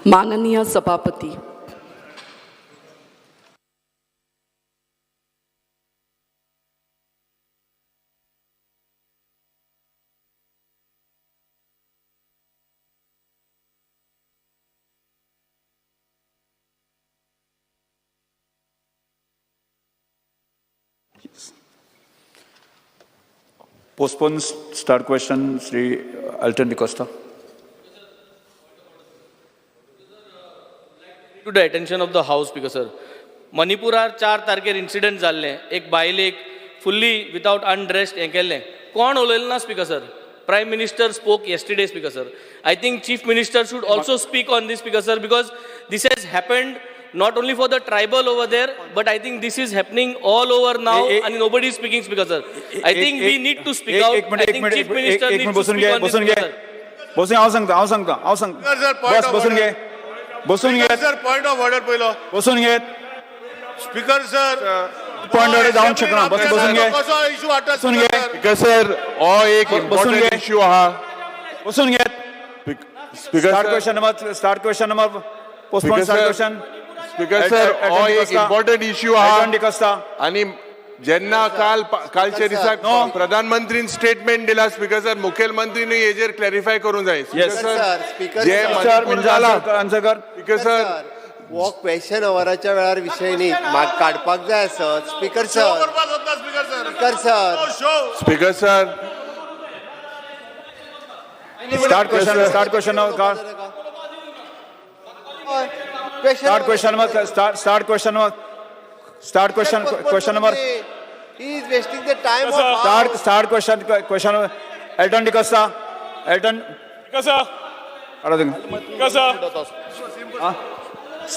माननीय सभापती, Postpone start question, Sri Alton D'Costa. To the attention of the House, Speaker sir. मणिपुरार 4 तारखेर incident जाल्ले, एक बायलेक fully without undressed हें केल्लें. कोण उलयलें ना, Speaker sir. Prime Minister spoke yesterday, Speaker sir. I think Chief Minister should also speak on this, Speaker sir, because this has happened not only for the tribal over there, but I think this is happening all over now, and nobody is speaking, Speaker sir. I think we need to speak out. I think Chief Minister needs to speak on this, Speaker sir. बसून बस बसून घे. बसून घेत sir point of order पहिलो बसून घेत speaker sir point order जावंक शकना बसून घे कसो इशू हाडटा बसून घे स्पीकर सर हो एक इम्पॉर्टंट इशू आहा बसून घेत start question number postpone start question speaker sir हो एक इम्पॉर्टंट इशू आहा एल्टन डिकोस्टा आणि जेन्ना कालच्या दिसाक प्रधानमंत्रीन स्टेटमेंट दिला स्पीकर सर मुखेलमंत्रीनी हेजेर क्लॅरिफाय करूंक जाय स्पीकर जे मणिपूर जाला आन्सर कर स्पीकर सर वो क्वेश्चन अवराच्या वेळार विषय न्ही म्हाका काडपाक जाय आसत speaker sir speaker sir start question start question number he is wasting the time of start question Elton D'Costa Elton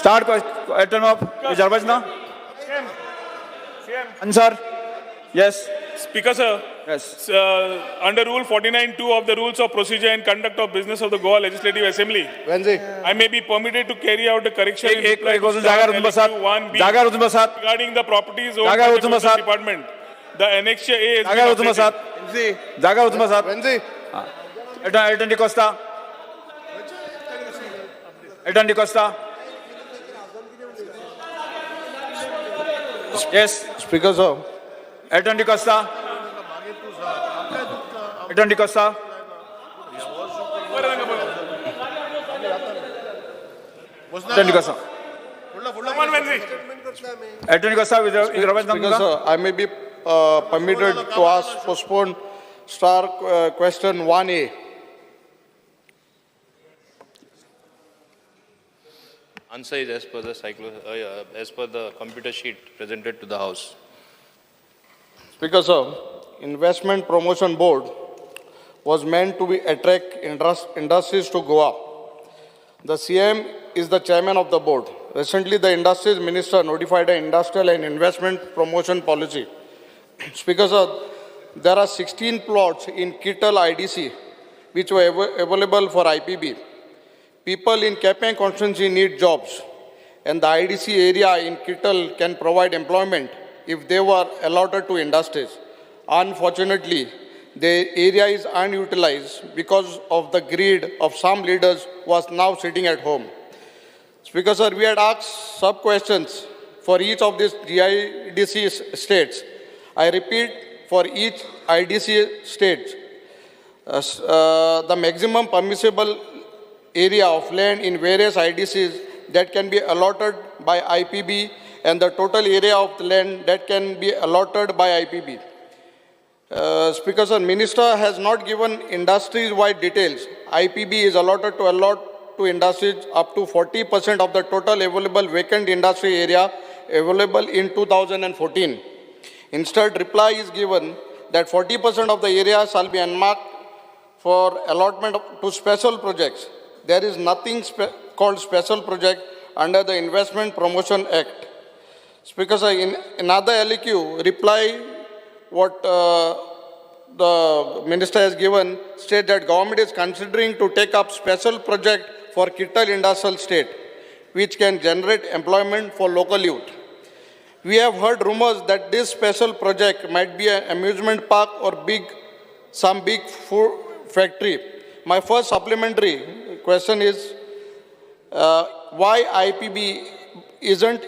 start Elton of Jarbajna answer yes Speaker sir, yes under Rule 49(2) of the Rules of Procedure and Conduct of Business of the Goa Legislative Assembly, I may be permitted to carry out a correction in reply to जागा उठून बसात regarding the properties owned by the Tourism Department. The Annexure A has been जागा उठून updated. बसात जागा उठून बसात Elton D'Costa Elton D'Costa yes speaker sir Elton D'Costa Elton D'Costa Elton D'Costa Elton D'Costa with Speaker sir, I may be permitted to ask postpone star question 1A. Answer is as per the computer sheet presented to the House. Speaker sir, Investment Promotion Board was meant to be attract industries to Goa. The CM is the chairman of the board. Recently, the Industries Minister notified an industrial and investment promotion policy. Speaker sir, there are 16 plots in Kittal IDC which were available for IPB. People in Kepang constituency need jobs, and the IDC area in Kittal can provide employment if they were allotted to industries. Unfortunately, the area is unutilized because of the greed of some leaders who are now sitting at home. Speaker sir, we had asked sub-questions for each of these GIDC states. I repeat, for each IDC state, the maximum permissible area of land in various IDCs that can be allotted by IPB and the total area of the land that can be allotted by IPB. Speaker sir, Minister has not given industry-wide details. IPB is allotted to allot to industries up to 40% of the total available vacant industry area available in 2014. Instead, reply is given that 40% of the area shall be unmarked for allotment to special projects. there is nothing called special project under the Investment Promotion Act. Speaker, sir, in another LEQ reply, what the minister has given state that government is considering to take up special project for Kittal Industrial Estate, which can generate employment for local youth. We have heard rumors that this special project might be an amusement park or some big food factory. My first supplementary question is, why IPB isn't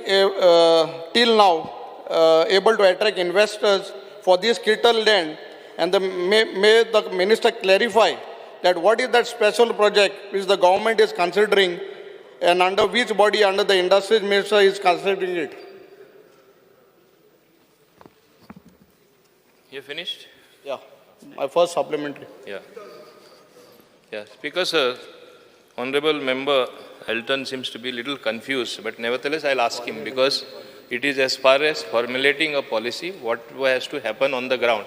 till now able to attract investors for this Kittal land, and may the minister clarify that what is that special project which the government is considering, and under which body under the industries minister is considering it? You finished? Yeah, my first supplementary. Yeah. Yeah, Speaker, sir, Honorable Member Elton seems to be a little confused, but nevertheless I'll ask him because it is as far as formulating a policy, what has to happen on the ground.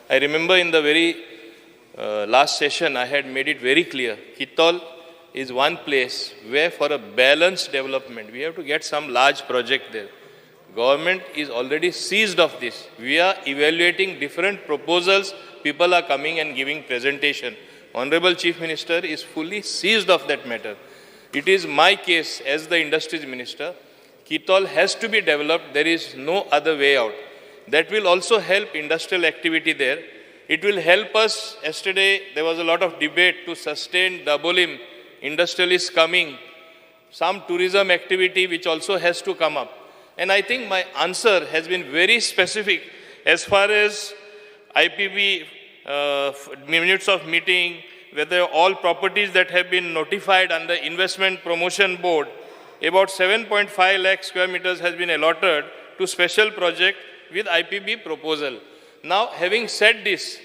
I remember in the very last session I had made it very clear, Kittal is one place where for a balanced development, we have to get some large project there. Government is already seized of this. We are evaluating different proposals. People are coming and giving presentation. Honorable Chief Minister is fully seized of that matter. It is my case as the Industries Minister. Kittal has to be developed. There is no other way out. That will also help industrial activity there. It will help us. Yesterday, there was a lot of debate to sustain Dabolim. Industrialists coming. Some tourism activity which also has to come up. And I think my answer has been very specific as far as IPB minutes of meeting, whether all properties that have been notified under Investment Promotion Board, about 7.5 lakh square meters has been allotted to special project with IPB proposal. Now, having said this,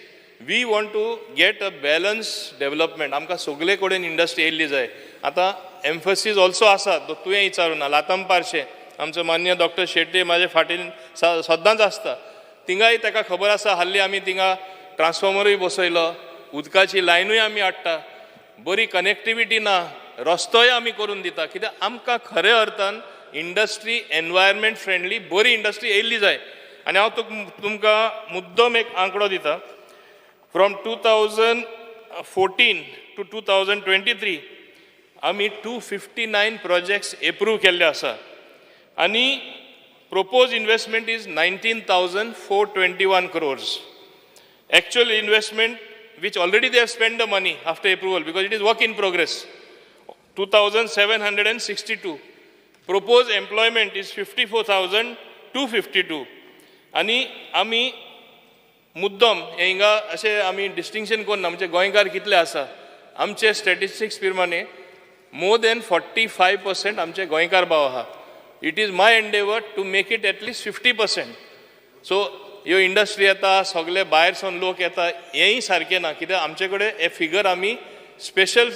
we want to get a balanced development. आमकां सगळे कडेन industry येयल्ली जाय. आतां एम्फसीस also आसा, तुवें विचारुना, लाताम पार्शे आमचो मान्य doctor Shetty म्हाजे फाटीन सदांच आसता. थिंगाय ताका खबर आसा, हाल्ली आमी थिंगा ट्रान्सफॉर्मरूय बसयलो, उदकाची लायनूय आमी हाडटा, बरी कनेक्टिविटी ना, रस्तोय आमी करून दिता. कित्याक आमकां खरे अर्थान इंडस्ट्री एनवायरमेंट फ्रेंडली बरी इंडस्ट्री येयल्ली जाय. आनी हांव तुमकां मुद्दम एक आंकडो दिता. फ्रॉम 2014 to 2023 आमी 259 प्रोजेक्ट्स एप्रूव केल्ले आसा. आणि proposed investment is 19,421 crores. Actual investment, which already they have spent the money after approval because it is work in progress, 2,762. Proposed employment is 54,252. आणि आमी मुद्दम हिंगा अशें आमी डिस्टिंक्शन करून आमचे गोंयकार कितले आसा, आमचे स्टॅटिस्टिक्स प्रमाणे more than 45% आमचे गोंयकार भाव आहा. It is my endeavor to make it at least 50%. So, ह्यो इंडस्ट्री येता, सगळे भायर सावन लोक येता, हेंय सारकें ना. कित्याक आमचे कडेन हे फिगर आमी स्पेशल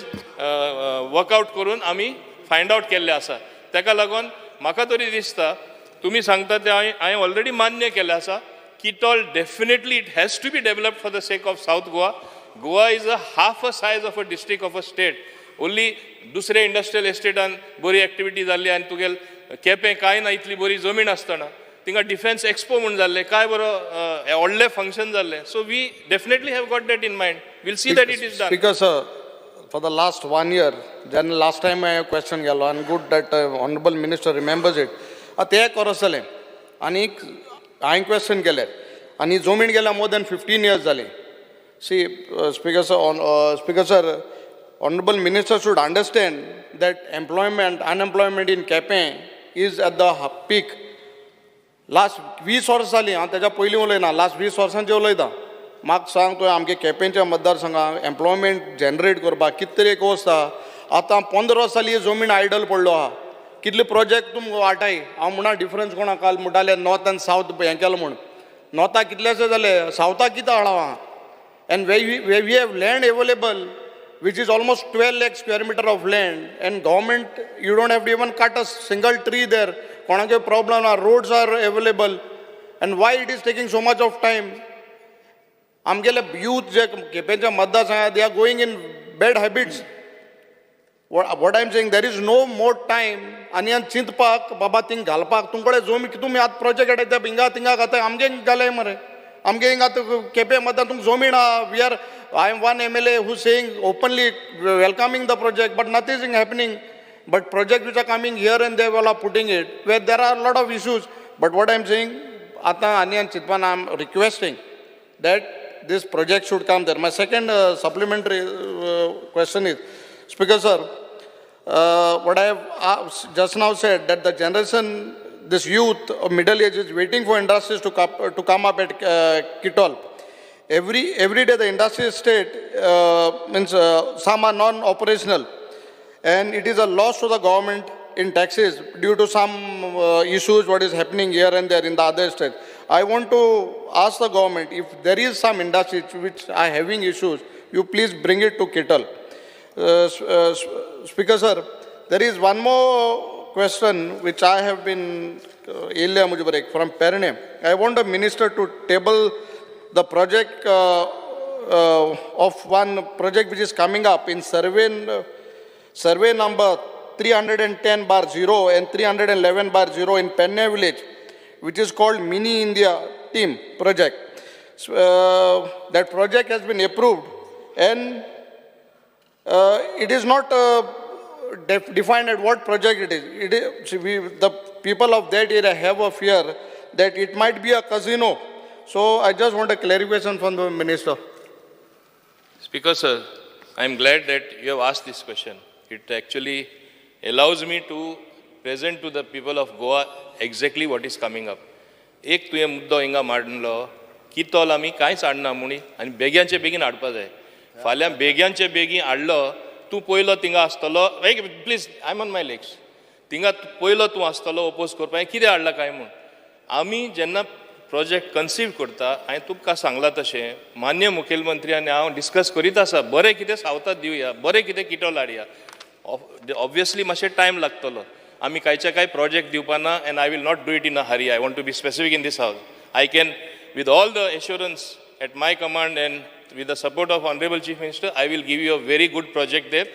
वर्कआउट करून आमी फायंड आउट केल्ले आसा. ताका लागून म्हाका तरी दिसता, तुमी सांगता ते हांवें ऑलरेडी मान्य केल्लें आसा. Kittal definitely it has to be developed for the sake of South Goa. Goa is a half a size of a district of a state. Only दुसरे इंडस्ट्रियल एस्टेटान बरी एक्टिविटी जाल्ली आनी तुगेल केपें कांय ना इतली बरी जमीन आसतना थिंगा डिफेन्स एक्सपो म्हूण जाल्ले काय बरो व्हडले फंक्शन जाल्ले. So we definitely have got that in mind. We'll see that it is done. Speaker, sir, for the last 1 year, then last time I have question गेलो and good that honorable minister remembers it. ते एक वर्स जालें आनी हांवें question केलें आनी जमीन गेल्या more than 15 years जाली. See, Speaker, sir, honorable minister should understand that unemployment in Kepe is at the peak. Last 20 वर्स जालीं, हांव तेज्या पयलीं उलयना, लास्ट 20 वर्सांचें उलयता. म्हाका सांग तुवें आमगे केपेंच्या मतदारसंघाक एम्प्लॉयमेंट जनरेट करपाक कितें तरी एक वस्त आहा. आतां 15 वर्स जालीं जमीन आयडल पडलो आहा. कितले प्रोजेक्ट तुमकां वाटाय. हांव म्हणा डिफरन्स कोणा काल म्हणटाले नॉर्थ आनी सावथ हें केलो म्हूण. नॉर्थाक कितलेशे जाले, सावथाक कितें हाडा. And we we have land available which is almost 12 lakh square meter of land, and government, you don't have to even cut a single tree there. Konake problem, our roads are available, and why it is taking so much of time? Amgele youth je kepencha madda sanga, they are going in bad habits. what I'm saying, there is no more time. आणि आन चिंतपाक बाबा thing घालपाक तुमकडे जो तुम्ही आत project येता हिंगा थिंगा घाता आमगे घाले मरे आमगे हिंगा केपे मध्य तुमक जोमीन we are I am one MLA who is saying openly welcoming the project, but nothing is happening. But projects which are coming here and there, all are putting it where there are a lot of issues. But what I am saying, Ata Anian Chitwan, I am requesting that this project should come there. My second supplementary question is, Speaker sir, what I have just now said, that the generation, this youth of middle age is waiting for industries to come up at Kitol. Every day the industry state means some are non-operational, and it is a loss to the government in taxes due to some issues what is happening here and there in the other states. I want to ask the government, if there is some industry which are having issues, you please bring it to Kittal. Speaker sir, there is one more question which I have been from Perne. I want the minister to table the project of one project which is coming up in survey number 310/0 and 311/0 in Penne village, which is called Mini India Team Project. That project has been approved, and it is not defined at what project it is. The people of that area have a fear that it might be a casino. So I just want a clarification from the minister. Speaker sir, I am glad that you have asked this question. It actually allows me to present to the people of Goa exactly what is coming up. एक तुवें मुद्दो हिंगा मांडलो, कितोल आमी कांयच हाडना मुणी आनी बेग्यांचे बेगीन हाडपा जाय. फाल्यां बेग्यांचे बेगीन हाडलो, तूं पयलो थिंगा आसतलो, please I am on my legs. थिंगा पयलो तूं आसतलो ओपोज करपाक, कितें हाडला काय म्हूण. आमी जेन्ना प्रोजेक्ट कन्सीव करता, हांवें तुमकां सांगलां तशें, मान्य मुखेलमंत्री आनी हांव डिस्कस करीत आसा, बरें कितें सावथाक दिवया, बरें कितें किटोल हाडया. ऑब्वियसली मातशें टायम लागतलो. आमी कांयचे कांय प्रोजेक्ट दिवपाना, and I will not do it in a hurry. I want to be specific in this house. I can, with all the assurance at my command and with the support of Honorable Chief Minister, I will give you a very good project there,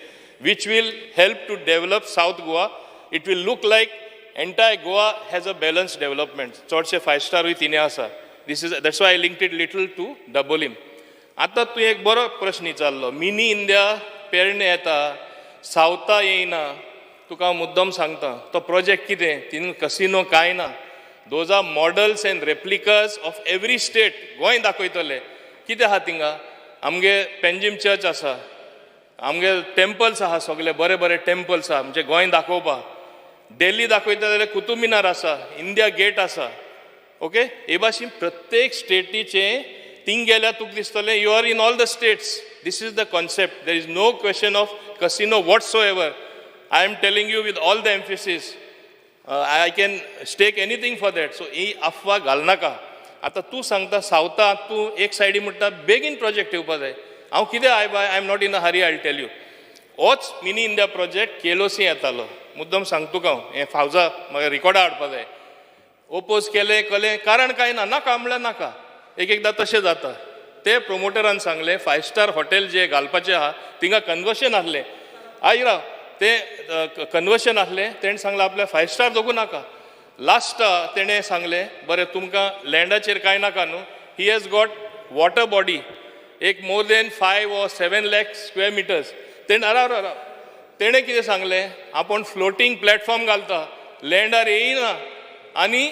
which will help to develop South Goa. It will look like entire Goa has a balanced development. Chorche 5-star with Ineasa. That's why I linked it little to Dabolim. आता तू एक बरो प्रश्न विचारलो. Mini India पेरणे येता, सावता येयना, तुका मुद्दम सांगता. तो प्रोजेक्ट कितें? तिन कसिनो कांय ना. Those are models and replicas of every state. Goa दाखयतले. कितें आहा थिंगा? आमगे पेंजीम चर्च आसा. आमगे टेम्पल्स आहा, सगळे बरे बरे टेम्पल्स आहा. म्हणजे गोंय दाखोवपाक. दिल्ली दाखयता जाल्यार कुतुब मिनार आसा, इंडिया गेट आसा. ओके, हे भाशेन प्रत्येक स्टेटीचे थिंग गेल्यार तुका दिसतलें you are in all the states. This is the concept. There is no question of casino whatsoever. I am telling you with all the emphasis. I can stake anything for that. So ही अफवा घाल नाका. आता तू सांगता सावथा तू एक सायडी म्हणटा बेगीन project येवपा जाय. हांव कितें I am not in a hurry. I will tell you. होच मिनी इंडिया प्रोजेक्ट केलोसी येतालो. मुद्दम सांगता तुका हांव, हें फावजा म्हाका रिकॉर्डा हाडपा जाय. ओपोज केलें कलें, कारण कांय ना. नाका म्हणल्यार नाका. एकदां तशें जाता. ते प्रोमोटरान सांगलें 5-स्टार हॉटेल जे घालपाचें आहा थिंगा कन्वर्शन आहलें. आयरा ते कन्वर्शन आहलें. तेणें सांगलें आपल्या 5-स्टार दोगू नाका. लास्ट तेणें सांगलें बरें तुमकां लँडाचेर कांय नाका न्हू. He has got water body एक more than 5 or 7 lakh square meters. तेणें कितें सांगलें, आपूण फ्लोटींग प्लॅटफॉर्म घालता, लँडार येयना आनी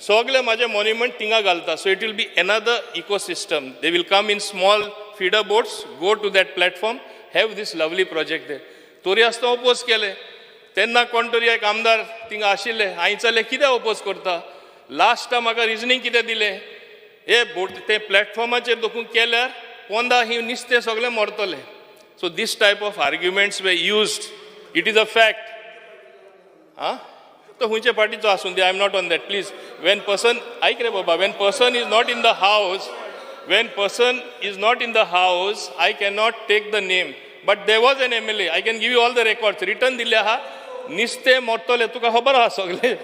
सगळे म्हाजे मॉन्युमेंट थिंगा घालता. So it will be another ecosystem. They will come in small feeder boats, go to that platform, have this lovely project there. तोरी आसतना ओपोज केले. तेन्ना कोण तरी एक आमदार थिंगा आशिल्ले. हांवें चले कितें ओपोज करता. लास्ट म्हाका रिजनींग कितें दिलें, हे बोट ते प्लॅटफॉर्माचेर दोखून केल्यार पोंदा ही नुस्तें सगळें मरतलें. So this type of arguments were used. It is a fact. तो हुंचे पार्टीचो आसून दी. I am not on that. Please, when person, ऐक रे बाबा, when person is not in the house, I cannot take the name. But there was an MLA. I can give you all the records. Written दिले आहा. निस्ते मरतले तुका खबर आहा सगळे.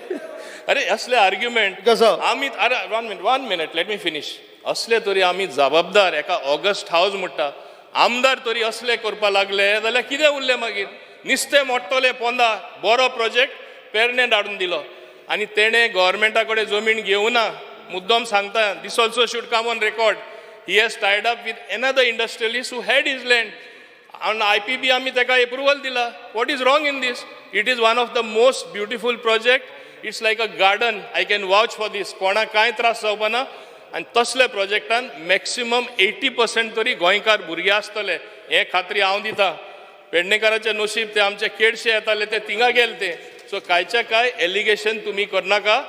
अरे असले argument आमी, अरे 1 minute, let me finish. असले तरी आमी जबाबदार. एका ऑगस्ट हाऊस म्हणटा आमदार तरी असले करपा लागले जाल्यार कितें उरलें मागीर. निस्तें मोडटलें पोंदा बरो प्रोजेक्ट पेरणे धाडून दिलो आनी तेणें गव्हर्मेंटा कडेन जमीन घेवना मुद्दम सांगता this also should come on record he has tied up with another industrialist who had his land and IPB आमी तेका approval दिला. What is wrong in this? It is one of the most beautiful project. It's like a garden. I can vouch for this. कोणा कांय त्रास जावपाना आनी तसले प्रोजेक्टान maximum 80% तरी गोंयकार भुरगे आसतले हे खात्री हांव दिता. पेडणेकाराचे नशीब ते आमचे केडशे येताले ते थिंगा गेले ते. सो कांयच्या कांय एलिगेशन तुमी करनाका.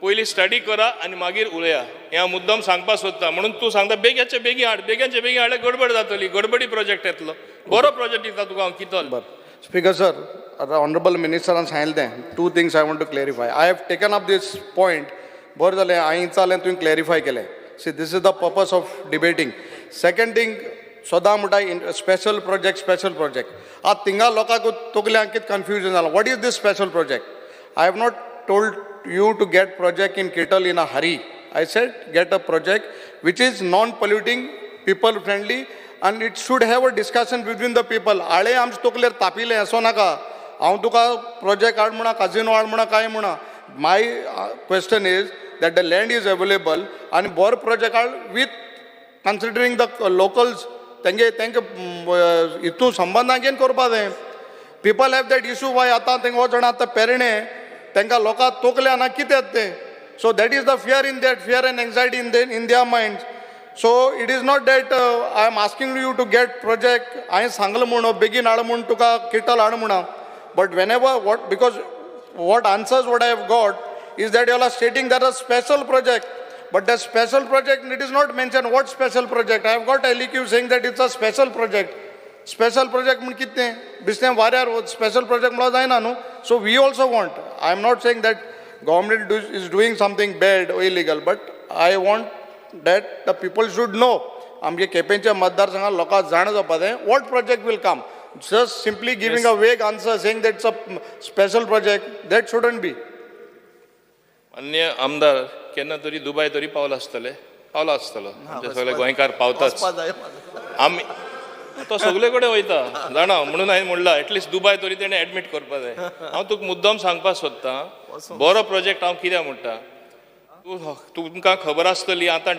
पयलीं स्टडी करा आनी मागीर उलया हें हांव मुद्दम सांगपाक सोदता. म्हणून तूं सांगता बेग्याचे बेगी हाड बेग्याचे बेगी हाडल्यार गडबड जातली गडबडी प्रोजेक्ट येतलो. बरो प्रोजेक्ट दिता तुका हांव कितल. Speaker sir, the honorable minister has सांगिल्लें 2 things I want to clarify. I have taken up this point. बरें जालें हांवें जालें तुवें क्लॅरिफाय केलें. See, this is the purpose of debating. Second thing, सदां म्हणटा स्पेशल प्रोजेक्ट. आतां थिंगा लोकांक तकल्यांक कितें कन्फ्युजन जालां. What is this special project? I have not told you to get project in Kittle in a hurry. I said get a project which is non-polluting, people friendly, and it should have a discussion between the people. आळे आमचे तकलेर तापिले असो नाका. हांव तुका project हाड म्हणा काजिनो हाड म्हणा काय म्हणा. My question is that the land is available and bor project हाड with considering the locals. तेंगे हितू संबंधां घेवन करपा जाय. People have that issue why आतां तेंगे हो जाण आतां पेरणे तेंकां लोकां तोकल्या ना कितें तें. So that is the fear in that, fear and anxiety in their minds. So it is not that I am asking you to get project. हांवें सांगलें म्हणून बेगीन हाड म्हूण तुका किटल हाड म्हणा. But whenever because what answers what I have got is that you are stating that a special project. But the special project, it is not mentioned what special project. I have got a LEQ saying that it's a special project. Special project म्हण कितें बिस्तें वाऱ्यार special project म्हणून जायना न्हू. So we also want. I am not saying that government is doing something bad or illegal, but I want that the people should know. आमगे केपेंच्या मतदारसंघात लोकांक जाण जावपा जाय what project will come. Just simply giving a vague answer saying that it's a special project, that shouldn't be. अन्य आमदार केन्ना तरी दुबय तरी पावलो आसतलो आमचे सगळे गोंयकार पावताच. आमी तो सगळे कडेन वयता जाणा म्हणून हांवें म्हणला एटलिस्ट दुबय तरी तेणें एडमीट करपा जाय. हांव तुका मुद्दम सांगपाक सोदतां बरो प्रोजेक्ट हांव कित्याक म्हणटा. तुमकां खबर आसतली आतां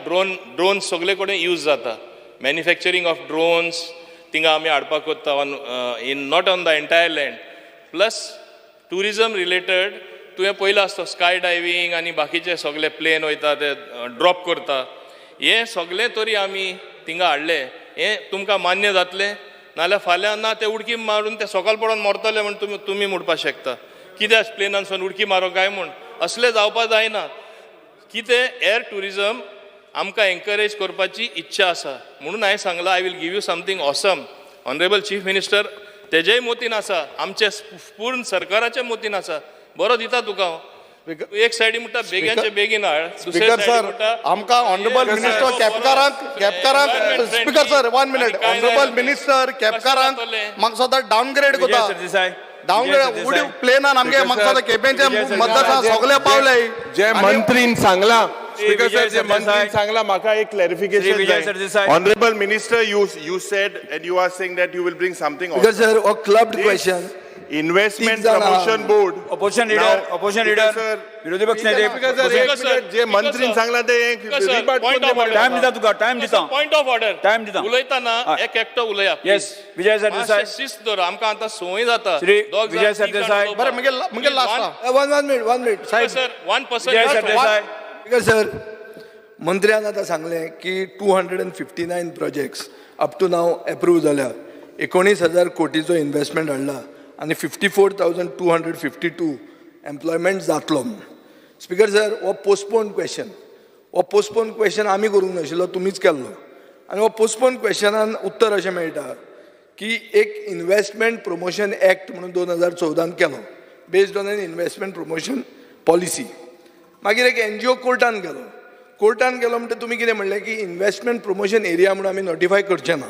ड्रोन सगळे कडेन यूज जाता. मॅन्युफॅक्चरींग ऑफ ड्रोन्स थिंगा आमी हाडपाक कोत्ता in not on the entire land. Plus tourism related तुवें पयलो आसतो स्काय डायवींग आनी बाकीचे सगळे प्लेन वयता ते ड्रॉप करता. हे सगळे तरी आमी थिंगा हाडले हें तुमकां मान्य जातलें. नाल्यार फाल्यां ना ते उडकी मारून ते सकाळ पडोन मरतले म्हण तुमी म्हणपाक शकता. कित्याक प्लेनानसून उडकी मारो काय म्हूण असलें जावपाक जायना. कितें एअर टुरिजम आमकां एनकरेज करपाची इच्छा आसा म्हणून हांवें सांगलां I will give you something awesome. Honourable chief minister तेजेय मोतीन आसा आमचे पूर्ण सरकाराच्या मोतीन आसा. बरो दिता तुका एक सायडी म्हणटा बेग्याचे बेगीन हाड. स्पीकर सर आमकां ऑनरेबल मिनिस्टर केपकारांक speaker sir 1 minute honourable minister केपकारांक म्हाका सदां डावनग्रेड कोता. डावनग्रेड उडी प्लेनान आमगे म्हाका सदां केपेंचे मतदारसंघ सगळे पावले. जे मंत्रीन सांगला स्पीकर सर जे मंत्रीन सांगला म्हाका एक क्लॅरिफिकेशन जाय. Honourable minister you said and you are saying that you will bring something on. Because sir, a clubbed question. Investment Promotion Board. Opposition leader, विरोधी पक्ष नेते जे मंत्रीन सांगला ते रिबाट टाइम दिता तुका टाइम दिता पॉइंट ऑफ ऑर्डर टाइम दिता उलयतना एक एकटो उलया. येस विजय सरदेसाय शिस्त दवर आमकां आतां संवय जाता. श्री विजय सरदेसाय बरें मुगे लास्ट 1 minute साहेब. Sir 1% Vijay Sardesai Because sir, मंत्र्यान आतां सांगलें की 259 projects up to now approve जाल्या. 19,000 कोटीचो इन्व्हेस्टमेंट हाडला आनी 54,252 एम्प्लॉयमेंट जातलो. स्पीकर सर हो पोस्टपोन क्वेश्चन आमी करूंक नाशिल्लो तुमीच केल्लो. आनी हो पोस्टपोन क्वेश्चनान उत्तर अशें मेळटा की एक इन्व्हेस्टमेंट प्रमोशन एक्ट म्हणून 2014 केलो based on an investment promotion policy. मागीर एक NGO कोर्टान गेलो म्हणटा तुमी कितें म्हणलें की इन्व्हेस्टमेंट प्रमोशन एरिया म्हणून आमी नोटिफाय करचे ना.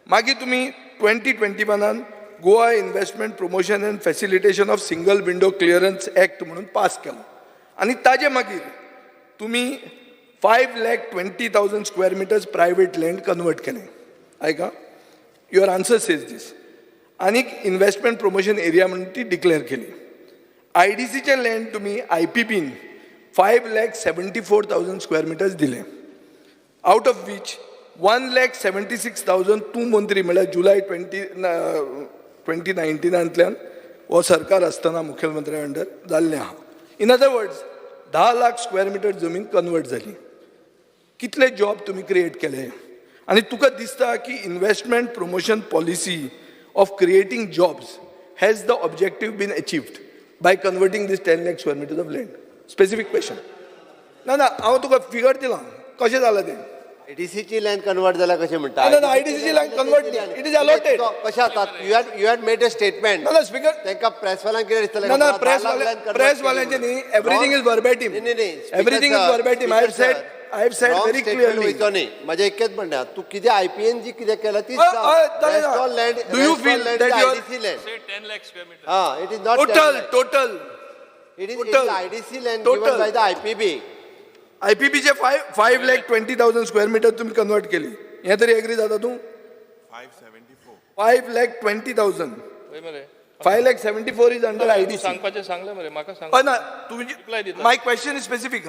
मागीर तुमी 2021 Goa investment promotion end facilitation of single window clearance act म्हणून पास केलो. आनी ताजे मागीर तुमी 5,20,000 square metres private land convert केलें. आयका युअर आन्सर सेज दीस. आनीक इन्व्हेस्टमेंट प्रमोशन एरिया म्हणून ती डिक्लेअर केली. IDCचे लँड तुम्ही IPPन 5,74,000 स्क्वेअर मिटर्स दिले. आउट ऑफ विच 1,76,000 तूं मंत्री म्हळ्यार जुलय 2019 हो सरकार आसतना मुख्यमंत्री अंडर जाल्लें आहा. In other words 10 lakh square metre जमीन कन्वर्ट जाली. कितले जॉब तुम्ही क्रिएट केले आणि तुका दिसता की investment promotion policy of creating jobs has the objective been achieved by converting these 10 lakh square metres of land. Specific question. ना हांव तुका फिगर दिलां कशें जालां तें. IDCची लँड कन्वर्ट जाल्या कशें म्हणटा. ना IDCची land convert it is allotted. कशें जाता you had made a statement. ना स्पीकर तांकां प्रेसवाल्यांक कितें दिसतलें. ना प्रेसवाल्यांचे न्ही everything is verbatim. Everything is verbatim. I have said very clearly. माझे एकच म्हणटा तू कितें IPN जी कितें केला तीच do you feel that your IDC land. Say 10 lakh square meters. It is not total it is total. IDC land Total. Given by the IPB. IPPचे 5,20,000 square metre तुम्ही convert केली. हे तरी एग्री जाता तू. 5,20,000. वय मरे 5,74,000 इज अंडर IDC. सांगपाचें सांगलें मरे म्हाका सांग. ना Reply दिता. माय क्वेश्चन इज स्पेसिफिक.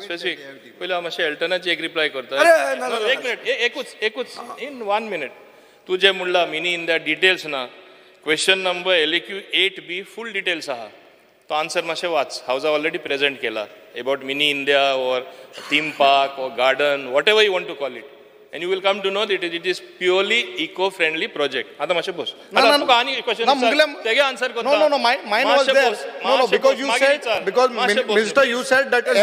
स्पेसिफिक पयलीं हांव मातशें एल्टनाची एक रिप्लाय करता. अरे, ना, ना, एक मिनिट एकूच इन 1 मिनिट. तू जें म्हणला मिनी इंडिया डिटेल्स ना. Question number LAQ 8B full details आहा. तो आन्सर मातशें वाच. हांव ऑलरेडी प्रेझेंट केला about mini India or theme park or garden whatever you want to call it. And you will come to know that it is purely eco-friendly project. आता मातशें बस. आता तुका आनी क्वेश्चन तेगे answer करता. No, mine was there. No, because you said, because Minister, you said that is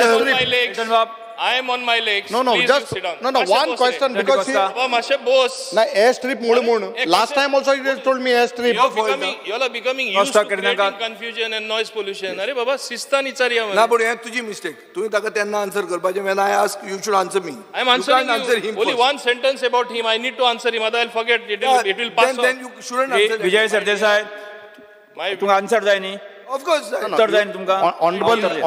I am on my legs. No, Please just sit down. no. One question because मातशें बस. na airstrip म्हणून. Last time also you told me airstrip. You are becoming used to creating confusion and noise pollution. अरे बाबा शिस्तान विचारया ना मला. पण हे तुझी mistake. तुम्ही ताका तेन्ना आन्सर करपाचें. when I ask you should answer me. I am answering answer you. him Only first. one sentence about him. I need to answer him. Otherwise I'll forget. It will pass then you shouldn't answer. Vijay Sardesai My तुमकां answer जाय न्ही. Of course. उत्तर जाय न्ही तुमकां.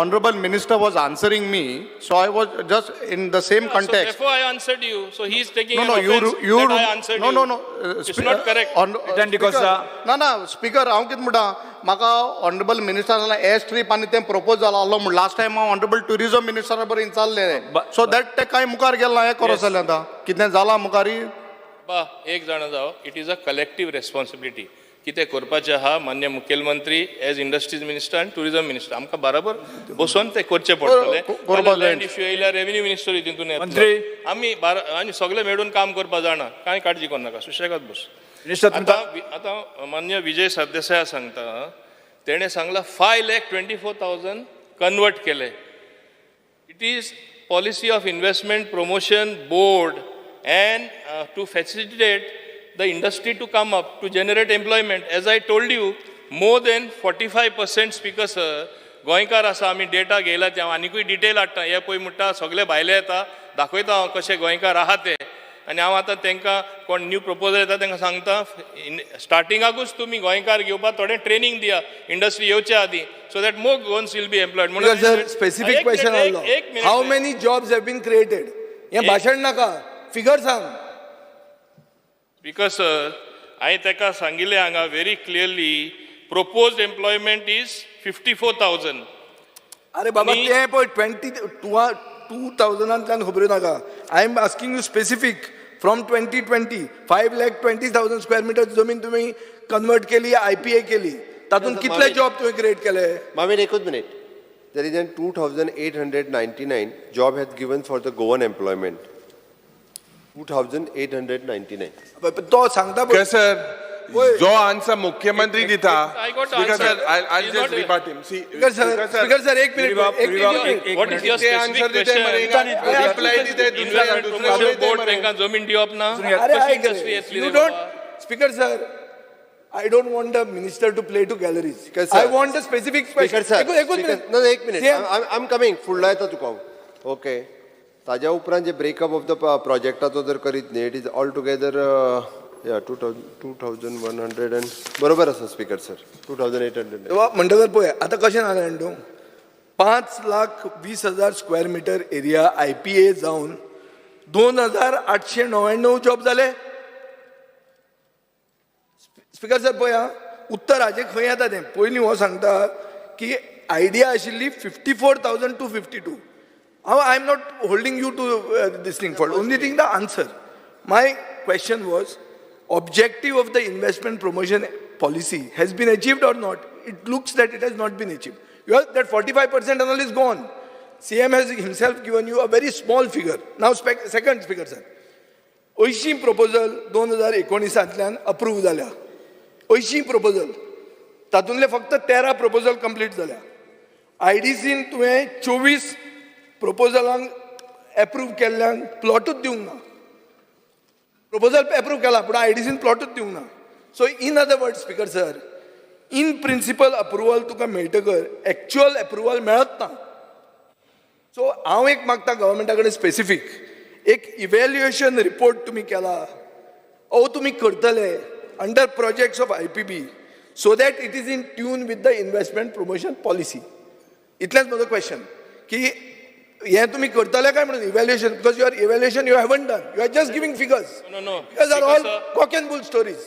Honorable Minister was answering me, so I was just in the same So context. therefore I answered you. So he is taking an No, offense that I answered you. no. It's not correct. Then because ना speaker हांव कितें म्हणटा म्हाका honourable मिनिस्टरान air strip आनी तें propose जाला आसलो म्हण लास्ट टायम हांव ऑनरेबल टुरिझम मिनिस्टरा बरोबर चालले सो दॅट ते कांय मुखार गेला हें करो जालें आतां कितें जाला मुखारी. बा एक जाण जावं it is a collective responsibility. कितें करपाचें आहा मान्य मुखेलमंत्री एज इंडस्ट्रीज मिनिस्टर आनी टुरिझम मिनिस्टर आमकां बरोबर बसून तें करचें पडटलें. लँड इश्यू येयल्यार रेव्हेन्यू मिनिस्टरी तितून मंत्री. आमी सगळे मेळून काम करपा जाणा. कांय काळजी करू नाका सुशेगाद बस. मिनिस्टर तुमकां आतां मान्य विजय सरदेसाय सांगता तेणें सांगला 5,24,000 कन्वर्ट केले. It is policy of investment promotion board and to facilitate the industry to come up, to generate employment. As I told you, more than 45% speaker sir, गोंयकार आसा आमी डेटा घेयला ते हांव आनिकूय डिटेल हाडटा. हे पळय म्हणटा सगळे भायले येता दाखयता हांव कशे गोंयकार आहा ते. आनी हांव आतां तांकां कोण न्यू प्रपोजल येता तांकां सांगता स्टार्टिंगाकूच तुमी गोंयकार घेवपाक थोडें ट्रेनींग दिया इंडस्ट्री येवच्या आदीं so that more Goans will be employed. म्हणून सर स्पेसिफिक क्वेश्चन आसलो. How many jobs have been created. हे भाशण नाका फिगर सांग. स्पीकर सर हांवें ताका सांगिल्लें हांगा very clearly proposed employment is 54,000. अरे बाबा ते पळय 20,000 खबर नाका. I am asking you specific from 2020 5,20,000 square metre जमीन तुम्ही कन्वर्ट केली IPA केली. तातूंत कितले जॉब तुम्ही क्रिएट केले. मामीन एकूच minute. There is 2,899 job has given for the Goan employment. 2,899. तो सांगता सर जो आन्सर मुख्यमंत्री दिता. I got the Speaker answer. sir, I'll He's just not- rebut him. See, speaker sir एक minute. What is your specific answer देते question? मरेगा. Reply देते दुसरा Investment promotion board तांकां जमीन दिवप ना. अरे कशी ऐक industry येतली यू रे डोंट. बाबा? Speaker sir I don't want the minister to play to galleries. I want a specific Speaker sir. एकूच मिनिट. No, एक मिनिट. I'm coming. फुडलो येता तुका. ओके. ताज्या उपरांत जे ब्रेकअप ऑफ द प्रोजेक्टाचो जर करीत न्ही it is all together 2,100 and बरोबर आसा स्पीकर सर 2,800. म्हणटकर पळय आतां कशें जालें न्हू 5,20,000 स्क्वेअर मिटर एरिया IPA जावन 2,899 जॉब जाले. स्पीकर सर पळय आं, उत्तर हाजें खंय येता तें पयलीं हो सांगता की आयडिया आशिल्ली 54,252. I am not holding you to this thing for only thing the answer. My question was, objective of the investment promotion policy has been achieved or not? It looks that it has not been achieved. That 45% and all is gone. CM has himself given you a very small figure. Now second speaker sir. 80 proposal 2019 approve जाल्या. 80 proposal. तातूंतले फक्त 13 proposal complete जाल्या. IDCन तुवें 24 प्रपोजलांक एप्रूव्ह केल्ल्यांक प्लॉटूच दिवंक ना. Proposal एप्रूव्ह केला पूण आयडीसीन प्लॉटूच दिवंक ना. So in other word speaker sir, in principle approval तुका मेळटकर एक्च्युअल अप्रुवल मेळत ना. सो हांव एक मागता गव्हर्मेंटा कडेन स्पेसिफीक एक इव्हॅल्युएशन रिपोर्ट तुमी केला ओ तुमी करतले under projects of IPB so that it is in tune with the investment promotion policy. इतलेंच म्हजो क्वेश्चन की हे तुम्ही करतले काय म्हणून evaluation, because your evaluation you haven't done, you are just giving figures. No. Because are all cock and bull stories.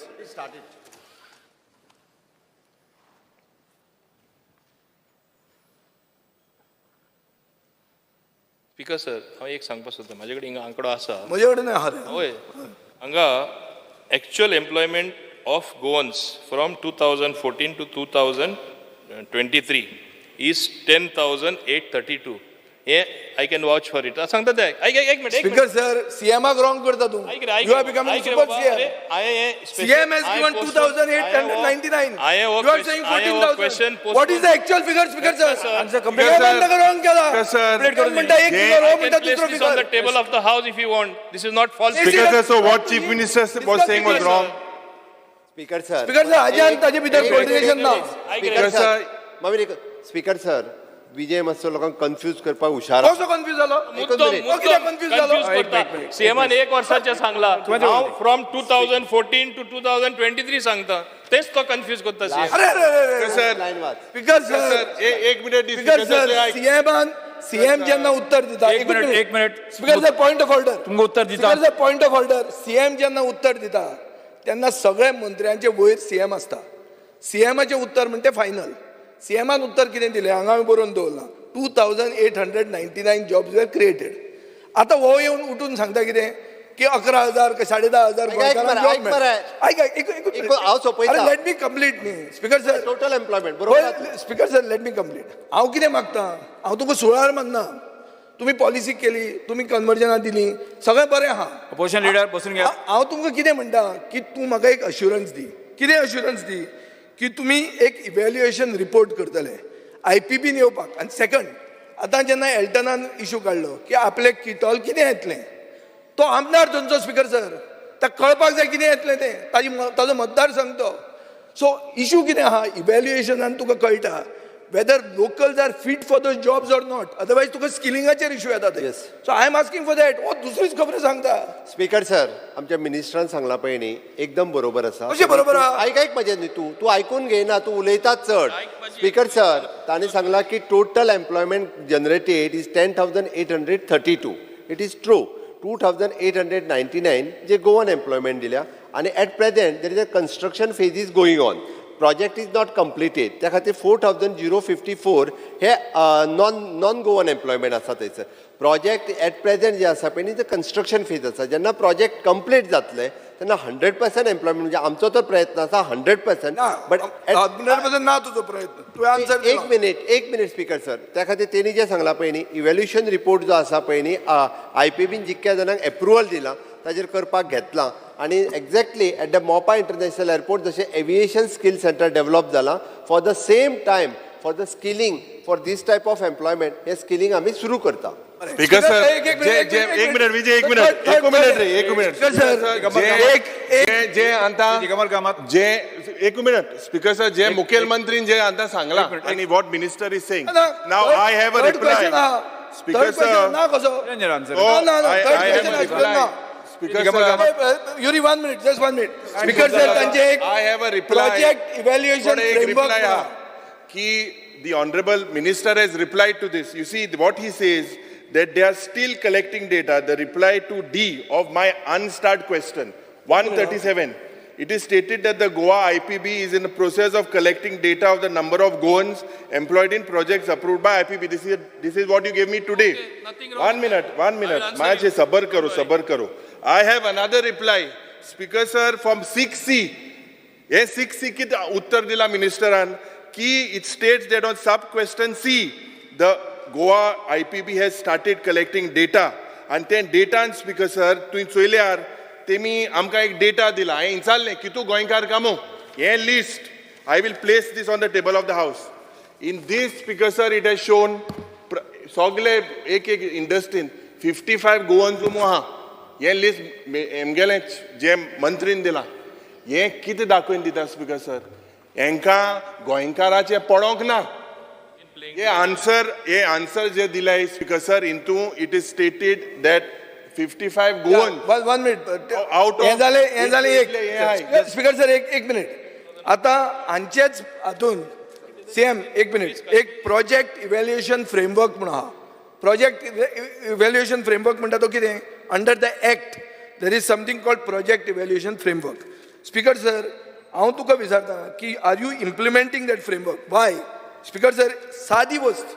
स्पीकर sir, हांव एक सांगपाक सोदता. म्हाजे कडेन हिंगा आंकडो आसा. म्हजे कडेन आहा रे. होय, हांगा actual employment of Goans from 2014 to 2023 is 10,832. I can vouch for it. सांगता ते एक मिनिट. स्पीकर सर, सीएमाक रॉंग करता तू. You are becoming super CM. CM has given 2,899. You are saying 14,000. What is the actual figure, speaker sir? Speaker CM wrong केला. Speaker sir, म्हणता एक figure, हो म्हणता place दुसरो this on the figure. table of the house if you want. This is not false. Speaker sir, so what Chief Minister was saying was wrong. Speaker sir, speaker sir, हाजे आनी ताजे भितर coordination ना. Speaker sir, speaker sir, विजय मातसो लोकांक confuse करपाक हुशार आसा. कसो कन्फ्यूज जालो? मुद्दम कन्फ्यूज जालो? सीएमान 1 वर्षाचे सांगला. हांव फ्रॉम 2014 to 2023 सांगता. तेच तो कन्फ्यूज करता सीएम. अरे लाईन वाच. स्पीकर सर, एक मिनिट स्पीकर सर, सीएम जेन्ना उत्तर दिता, एक minute speaker sir, point of order तुमकां उत्तर दिता. Speaker sir, point of order. CM जेन्ना उत्तर दिता तेन्ना सगळ्या मंत्र्यांचे वयर सीएम आसता. सीएमाचे उत्तर म्हणते फायनल. सीएमान उत्तर कितें दिलें हांगा हांवें बरोवन दवरलां. 2,899 जॉब्स वेर क्रिएटेड. आतां हो येवन उठून सांगता कितें की 11,000 का 10,500 हांव सोंपयता. लेट मी कंप्लीट न्ही स्पीकर सर. टोटल एम्प्लॉयमेंट बरोबर. Speaker sir, let me complete. हांव कितें मागता, हांव तुका सुळार मानना. तुम्ही पॉलिसी केली, तुम्ही कन्वर्जनां दिली, सगळें बरें आहा. अपोजिशन लीडर बसून घ्या. हांव तुमकां कितें म्हणटा की तूं म्हाका एक अश्युरन्स दी. कितें अश्युरन्स दी की तुमी एक इव्हॅल्युएशन रिपोर्ट करतले IPBन येवपाक. आनी सेकंड, आतां जेन्ना एल्टनान इशू काडलो की आपले किटॉल कितें येतलें, तो आमदार थंयचो स्पीकर सर, ताका कळपाक जाय कितें येतलें तें. ताजो मतदारसंघ तो. सो इशू कितें आहा इव्हॅल्युएशनान तुका कळटा whether locals are fit for those jobs or not. Otherwise तुका स्किलिंगाचेर इशू येता ते. So I am asking for that. हो दुसरीच खबरो सांगता. स्पीकर सर, आमच्या मिनिस्टरान सांगला पळय न्ही, एकदम बरोबर आसा. कशें बरोबर आहा? आयक म्हजें न्ही, तूं आयकून घेयना, तूं उलयताच चड. स्पीकर सर, ताणें सांगला की total employment generated is 10,832. It is true. 2,899 जे गोवन एम्प्लॉयमेंट दिल्या आनी at present there is a construction phase is going on. Project is not completed. त्या खातीर 4,054 हे नॉन गोवन एम्प्लॉयमेंट आसा थंयसर. प्रोजेक्ट एट प्रेझेंट जे आसा पळय न्ही ते कन्स्ट्रक्शन फेज आसा. जेन्ना प्रोजेक्ट कंप्लीट जातले तेन्ना 100% एम्प्लॉयमेंट, म्हणजे आमचो तो प्रयत्न आसा 100%. बट 100% ना तुजो प्रयत्न. तुवें आन्सर एक मिनिट स्पीकर सर. त्या खातीर तेणी जे सांगला पळय न्ही, इव्हॅल्युएशन रिपोर्ट जो आसा पळय न्ही, IPBन जितक्या जाणांक एप्रुवल दिलां ताजेर करपाक घेतलां. आणि exactly at the Mopa international airport जशें एविएशन स्किल सेंटर डेव्हलप जाला, for the same time for the skilling for these type of employment हे स्किलिंग आमी सुरू करता. स्पीकर सर, एक मिनिट विजय, एक मिनिट जे आतां जे एक मिनिट स्पीकर सर, जे मुखेलमंत्रीन जे आतां सांगला आनी what minister is saying now, I have a reply. Speaker sir, ना कसो Speaker sir, Yuri, 1 minute, just 1 minute. Speaker sir, तांचे एक I have a reply. Project evaluation framework. Ki the honorable minister has replied to this. You see what he says, that they are still collecting data. The reply to D of my unstarred question 137. it is stated that the Goa IPB is in the process of collecting data of the number of Goans employed in projects approved by IPB. This is what you gave me today. Okay, nothing wrong. 1 minute. Maache sabar karo. I have another reply. Speaker sir, from 6C. Ye 6C kit uttar dila ministeran ki it states that on sub question C, the Goa IPB has started collecting data. And then data, Speaker sir, तुम चोयल्यार तेमी आमकां एक data दिला हांवें विचारलें कितू गोंयकार कामो हें list I will place this on the table of the house. In this, Speaker sir, it has shown सगळे एक इंडस्ट्रीन 55 गोवन्स रूम आहा हें लिस्ट हेमगेलें जे मंत्रीन दिलां हें कितें दाखोवन दिता स्पीकर सर हेंकां गोंयकाराचें पडोंक ना ये आंसर जे दिलाय speaker sir into it is stated that 55 Goan 1 minute out of- हे जाले एक स्पीकर सर एक मिनिट आता हांचेच हातून सेम एक मिनिट एक प्रोजेक्ट इव्हॅल्युएशन फ्रेमवर्क म्हणून आहा प्रोजेक्ट इव्हॅल्युएशन फ्रेमवर्क म्हणटा तो कितें under the act there is something called project evaluation framework speaker sir हांव तुका विचारता की are you implementing that framework why speaker sir सादी वस्त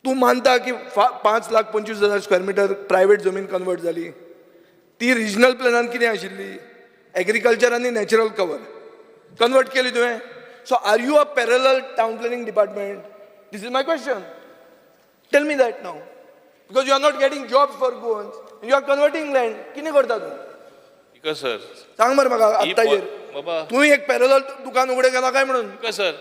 तूं मानता की 5,25,000 स्क्वेअर मिटर प्रायव्हेट जमीन कन्वर्ट जाली ती रिजनल प्लॅनान कितें आशिल्ली एग्रीकल्चर आनी नॅचरल कवर कन्वर्ट केली तुवें so are you a parallel town planning department this is my question tell me that now because you are not getting jobs for Goans you are converting land कितें करता तूं Because sir, सांग मरे म्हाका ही आत्ताचेर बाबा तुवें एक पॅरलल दुकान उगडें केला काय म्हणून because sir,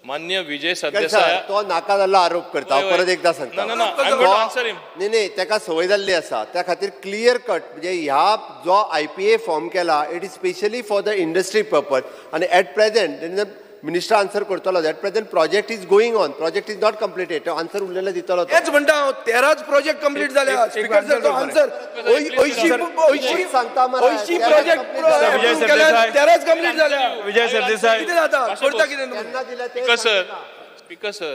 मान्य विजय सर सरदेसाय तो नाका जाल्लो आरोप करता हांव परत एकदा सांगता No, I'm going to answer him. नाही ताका संवय जाल्ली आसा त्या खातीर क्लियर कट म्हणजे ह्या जो IPA फॉर्म केला it is specially for the industry purpose आणि एट प्रेझेंट मिनिस्टर आन्सर करतलो at present project is going on project is not completed answer उरलेलो दितलो तो. हेच म्हणटा हांव 13च प्रोजेक्ट कंप्लीट जाल्या स्पीकर सर तो आन्सर अंयशी सांगता मरे. प्रोजेक्ट विजय सरदेसाय. 13च कंप्लीट जाल्या विजय सरदेसाय. कितें जाता करता कितें तुमी केन्ना दिला ते Because sir, सांगता. because sir,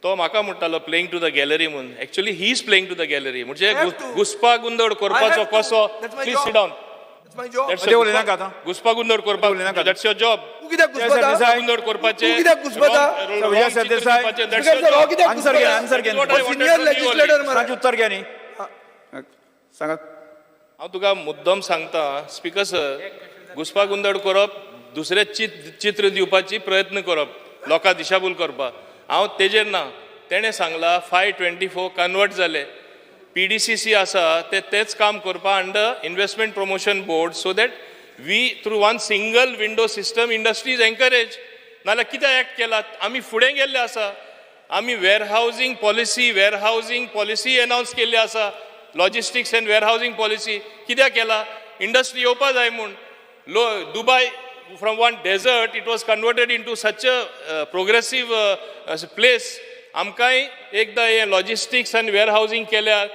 तो म्हाका म्हणटालो प्लेइंग टू द गॅलरी म्हणून actually he is playing to the gallery म्हणजे I have to. घुसपा गुंदड करपाचो कसो That's my please job. Sit down That's my job. अरे उलयनाका आतां. घुसपा गुंदड करपाक दॅट्स योर जॉब तू कित्याक घुसपता सरदेसाय. गुंदड करपाचे तू कित्याक घुसपता? विजय सरदेसाय. स्पीकर सर हो कित्याक आन्सर घे आन्सर घे सिनियर लेजिस्लेटर मरे तांचे उत्तर घे न्ही सांगा हांव तुका मुद्दम सांगता स्पीकर सर घुसपा गुंदड करप दुसरे चित्र दिवपाची प्रयत्न करप लोकांक दिशाभूल करपाक हांव तेजेर ना तेणें सांगला 524 कन्वर्ट जाले PDCC आसा तेच काम करपा under investment promotion board so that we through one single window system industries encourage नाल्यार कितें एक्ट केला आमी फुडें गेल्ले आसा आमी वेअरहावजींग पॉलिसी अनावन्स केल्ली आसा लॉजिस्टिक्स एंड वेअरहावजींग पॉलिसी कित्याक केला इंडस्ट्री येवपा जाय म्हूण Dubai from one desert it was converted into such a progressive place आमकांय एकदां हे लॉजिस्टिक्स आनी वेअरहावजींग केल्यार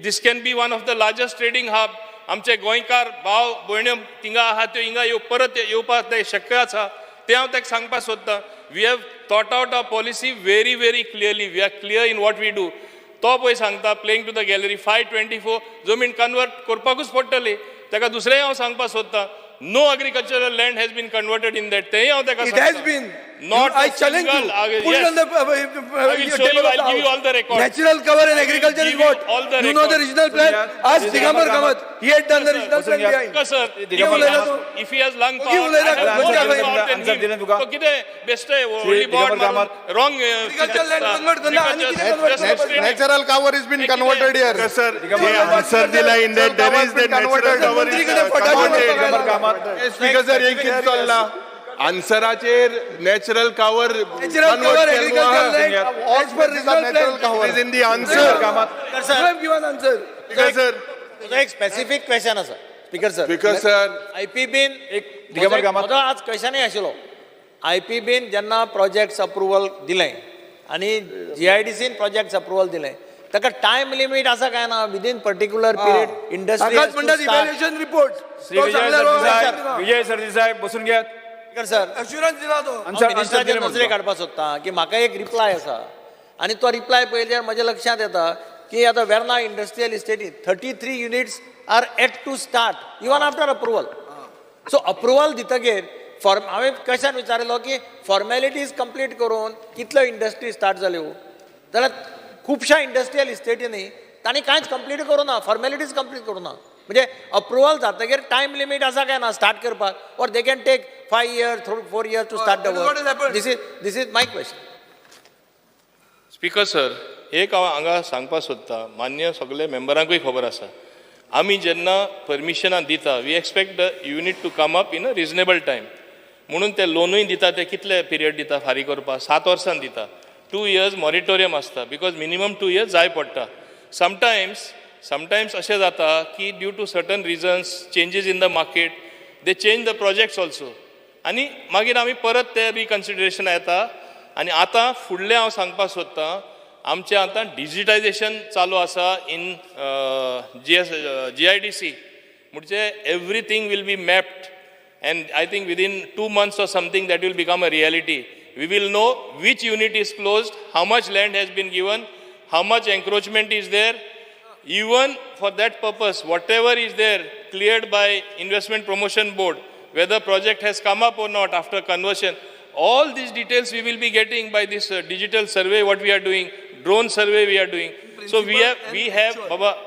this can be one of the largest trading hub आमचे गोंयकार भाव भयण्यो थिंगा आहा त्यो हिंगा परत येवपाक ते शक्य आसा तें हांव ताका सांगपाक सोदतां we have thought out a policy very clearly we are clear in what we do तो पळय सांगता प्लेइंग टू द गॅलरी 524 जमीन कन्वर्ट करपाकूच पडटली ताका दुसरेंय हांव सांगपाक सोदतां no agricultural land has been converted in that तेंय हांव ताका It has been. Not I a challenge you. single- Put it yes. on the I will show you, I'll give you all the records. Natural cover in agriculture is give you what? all the You know the records. regional plan? Ask Digambar Kamath. He had done the regional plan behind. Because sir, if he has lung Okay, power, उलयला I have तो. more answer lung power answer than दिलें him. तुका. So कितें best आहे only board Digambar मारून wrong Agricultural land convert करना आणि किती convert करना? Natural cover has been converted here. Sir, the answer दिला in that there is the natural cover is मंत्री किती फटाफट converted. Speaker sir, एक कित चल्ला आन्सराचेर natural cover Natural cover agricultural land as per regional natural plan. cover. is in the answer. You have given answer. Speaker sir, तुझा एक specific question आसा स्पीकर सर Speaker sir, IPBन दिगंबर कामत. म्हजो आज क्वेश्चनय आशिल्लो IPBन जेन्ना प्रोजेक्ट्स अप्रुवल दिलें आनी GIDCन प्रोजेक्ट्स अप्रुवल दिलें ताका टायम लिमीट आसा काय ना विदीन पर्टिक्युलर पिरियड इंडस्ट्री ताकाच म्हणटात इव्हॅल्युएशन रिपोर्ट श्री विजय सरदेसाय विजय सरदेसाय बसून घ्या स्पीकर सर अश्युरन्स दिला तो मिनिस्टराचे नजरे काडपाक सोदता की म्हाका एक रिप्लाय आसा आनी तो रिप्लाय पळयल्यार म्हज्या लक्षांत येता की आतां वेर्ना इंडस्ट्रियल इस्टेटीन 33 units are yet to start even after approval so approval दितगेर हांवें कशान विचारलो की फॉर्मेलिटीज कंप्लीट करून कितल्यो इंडस्ट्री स्टार्ट जाल्यो जाल्यार खुबशा इंडस्ट्रियल इस्टेटींनी तांणी कांयच कंप्लीट करूं ना, फॉर्मेलिटीज कंप्लीट करूं ना. म्हणजे अप्रुवल जातकीर टायम लिमीट आसा काय ना स्टार्ट करपाक, और they can take 5 years 4 years to start the work. This is my question. Speaker sir, एक हांव हांगा सांगपाक सोदतां, मान्य सगळे मेंबरांकूय खबर आसा, आमी जेन्ना परमिशनां दिता we expect the unit to come up in a reasonable time. म्हणून ते लोनूय दिता ते कितले पिरियड दिता फारीक करपाक, 7 वर्सां दिता. 2 years मॉरिटोरियम आसता, बिकॉज मिनिमम 2 years जाय पडटा. समटायम्स अशें जाता की due to certain reasons, changes in the market, they change the projects also, आनी मागीर आमी परत ते रिकन्सिडरेशन येता. आनी आतां फुडलें हांव सांगपाक सोदतां, आमचें आतां डिजिटायजेशन चालू आसा इन GIDC, म्हणजे everything will be mapped, and I think within 2 months or something that will become a reality. We will know which unit is closed, how much land has been given, how much encroachment is there. Even for that purpose, whatever is there cleared by Investment Promotion Board, whether project has come up or not after conversion, all these details we will be getting by this digital survey what we are doing, drone survey we are doing. So we have Baba.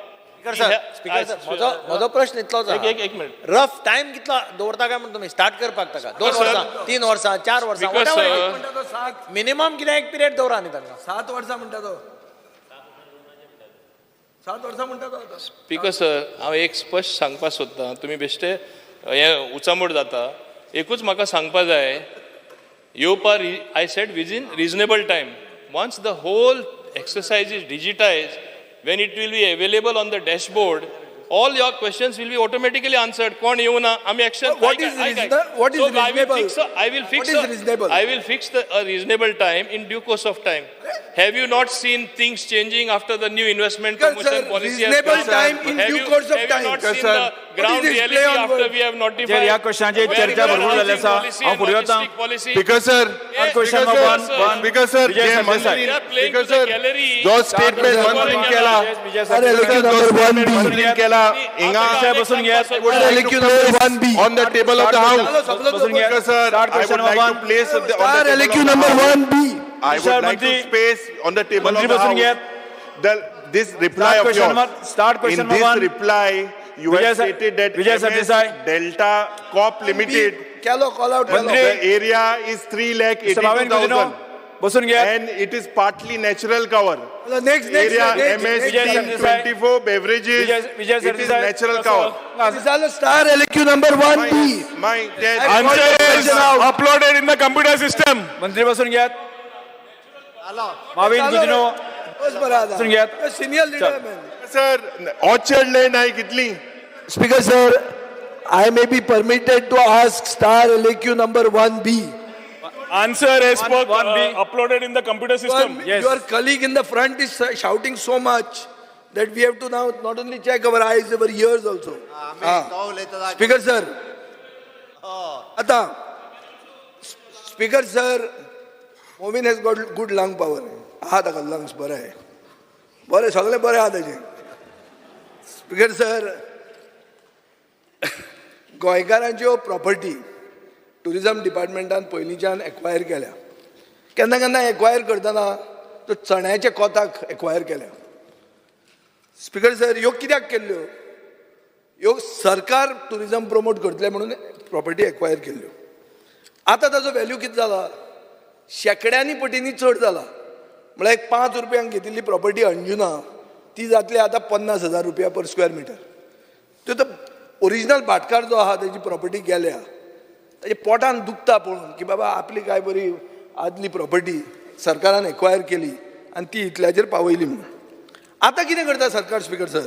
Speaker sir, म्हजो प्रश्न इतलोच आसा. एक minute. Rough time कितलो दवरता काय म्हणून तुमी स्टार्ट करपाक ताका 2 वर्सां 3 वर्सां 4 वर्सां मिनिमम कितें एक पिरियड दवरा न्ही तांकां. 7 वर्सां म्हणटा तो, 7 वर्सां म्हणटा तो. स्पीकर सर, हांव एक स्पश्ट सांगपाक सोदतां, तुमी बेश्टे हें उचामोड जाता. एकूच म्हाका सांगपाक जाय, येवपाक आय सेड विजीन reasonable time. Once the whole exercise is digitised, when it will be available on the dashboard, all your questions will be automatically answered. Kon yuna, ami action. What is reasonable? I will fix a reasonable time in due course of time. Have you not seen things changing after the new investment promotion policy has reasonable come? time in due course of time. Have you not seen the ground reality after we have notified? ह्या क्वेश्चनाचेर चर्चा भरपूर जाली आसा. हांव फुडें वतां. Speaker sir, Question number one. Speaker sir, Vijay जे Sardesai. मंत्री, We are playing Speaker to the sir, gallery. जो statement मंत्रीन केला, मंत्रीन केला, हिंगा बसून घ्या. on the table of the house. Speaker sir, I would like to place on the table of the house. I would like to space on the table of the house. This reply of yours. Start question In number this one. reply, you have stated that Vijay MS Sardesai. Delta Corp Limited, केलो call out केलो. the area is 3,82,000 बसून घ्या. and it is partly natural cover. Next Area MS Vijay Team Sardesai. 24 beverages, Vijay it is Sardesai. natural cover. झालं star LQ number 1B. My Answer is uploaded in the computer system. मंत्री बसून घ्या. माविन गुदिनो बसून घ्या. Senior leader man. sir, orchard land आहे कितली? Speaker sir, I may be permitted to ask star LQ number 1B. Answer is uploaded in the computer system. Yes. Your colleague in the front is shouting so much that we have to now not only check our eyes, our ears also. Speaker sir, आता Speaker sir, Movin has got good lung power. आहा ताका lungs बरे आहे. बरे सगळे बरे आहा ताचे. Speaker sir, गोंयकारांच्यो प्रॉपर्टी टुरिझम डिपार्टमेंटान पयलींच्यान एक्वायर केल्या. केन्ना केन्ना एक्वायर करतना तो चण्याच्या कोताक एक्वायर केल्या. स्पीकर सर, ह्यो कित्याक केल्ल्यो? ह्यो सरकार टुरिझम प्रमोट करतले म्हणून प्रॉपर्टी एक्वायर केल्ल्यो. आतां ताजो व्हॅल्यू कितें जाला? शेकड्यांनी पटींनी चड जाला. म्हळ्यार एक 5 रुपयांक घेतिल्ली प्रॉपर्टी अंजुना ती जातली आतां 50,000 रुपया पर स्क्वेअर मिटर. त्यो ओरिजिनल भाटकार जो आहा ताची प्रॉपर्टी गेल्या. ताच्या पोटान दुखता पळोवन की बाबा आपली काय बरी आदली प्रॉपर्टी सरकारान एक्वायर केली आनी ती इतल्याचेर पावयली म्हणून. आतां कितें करता सरकार? स्पीकर सर,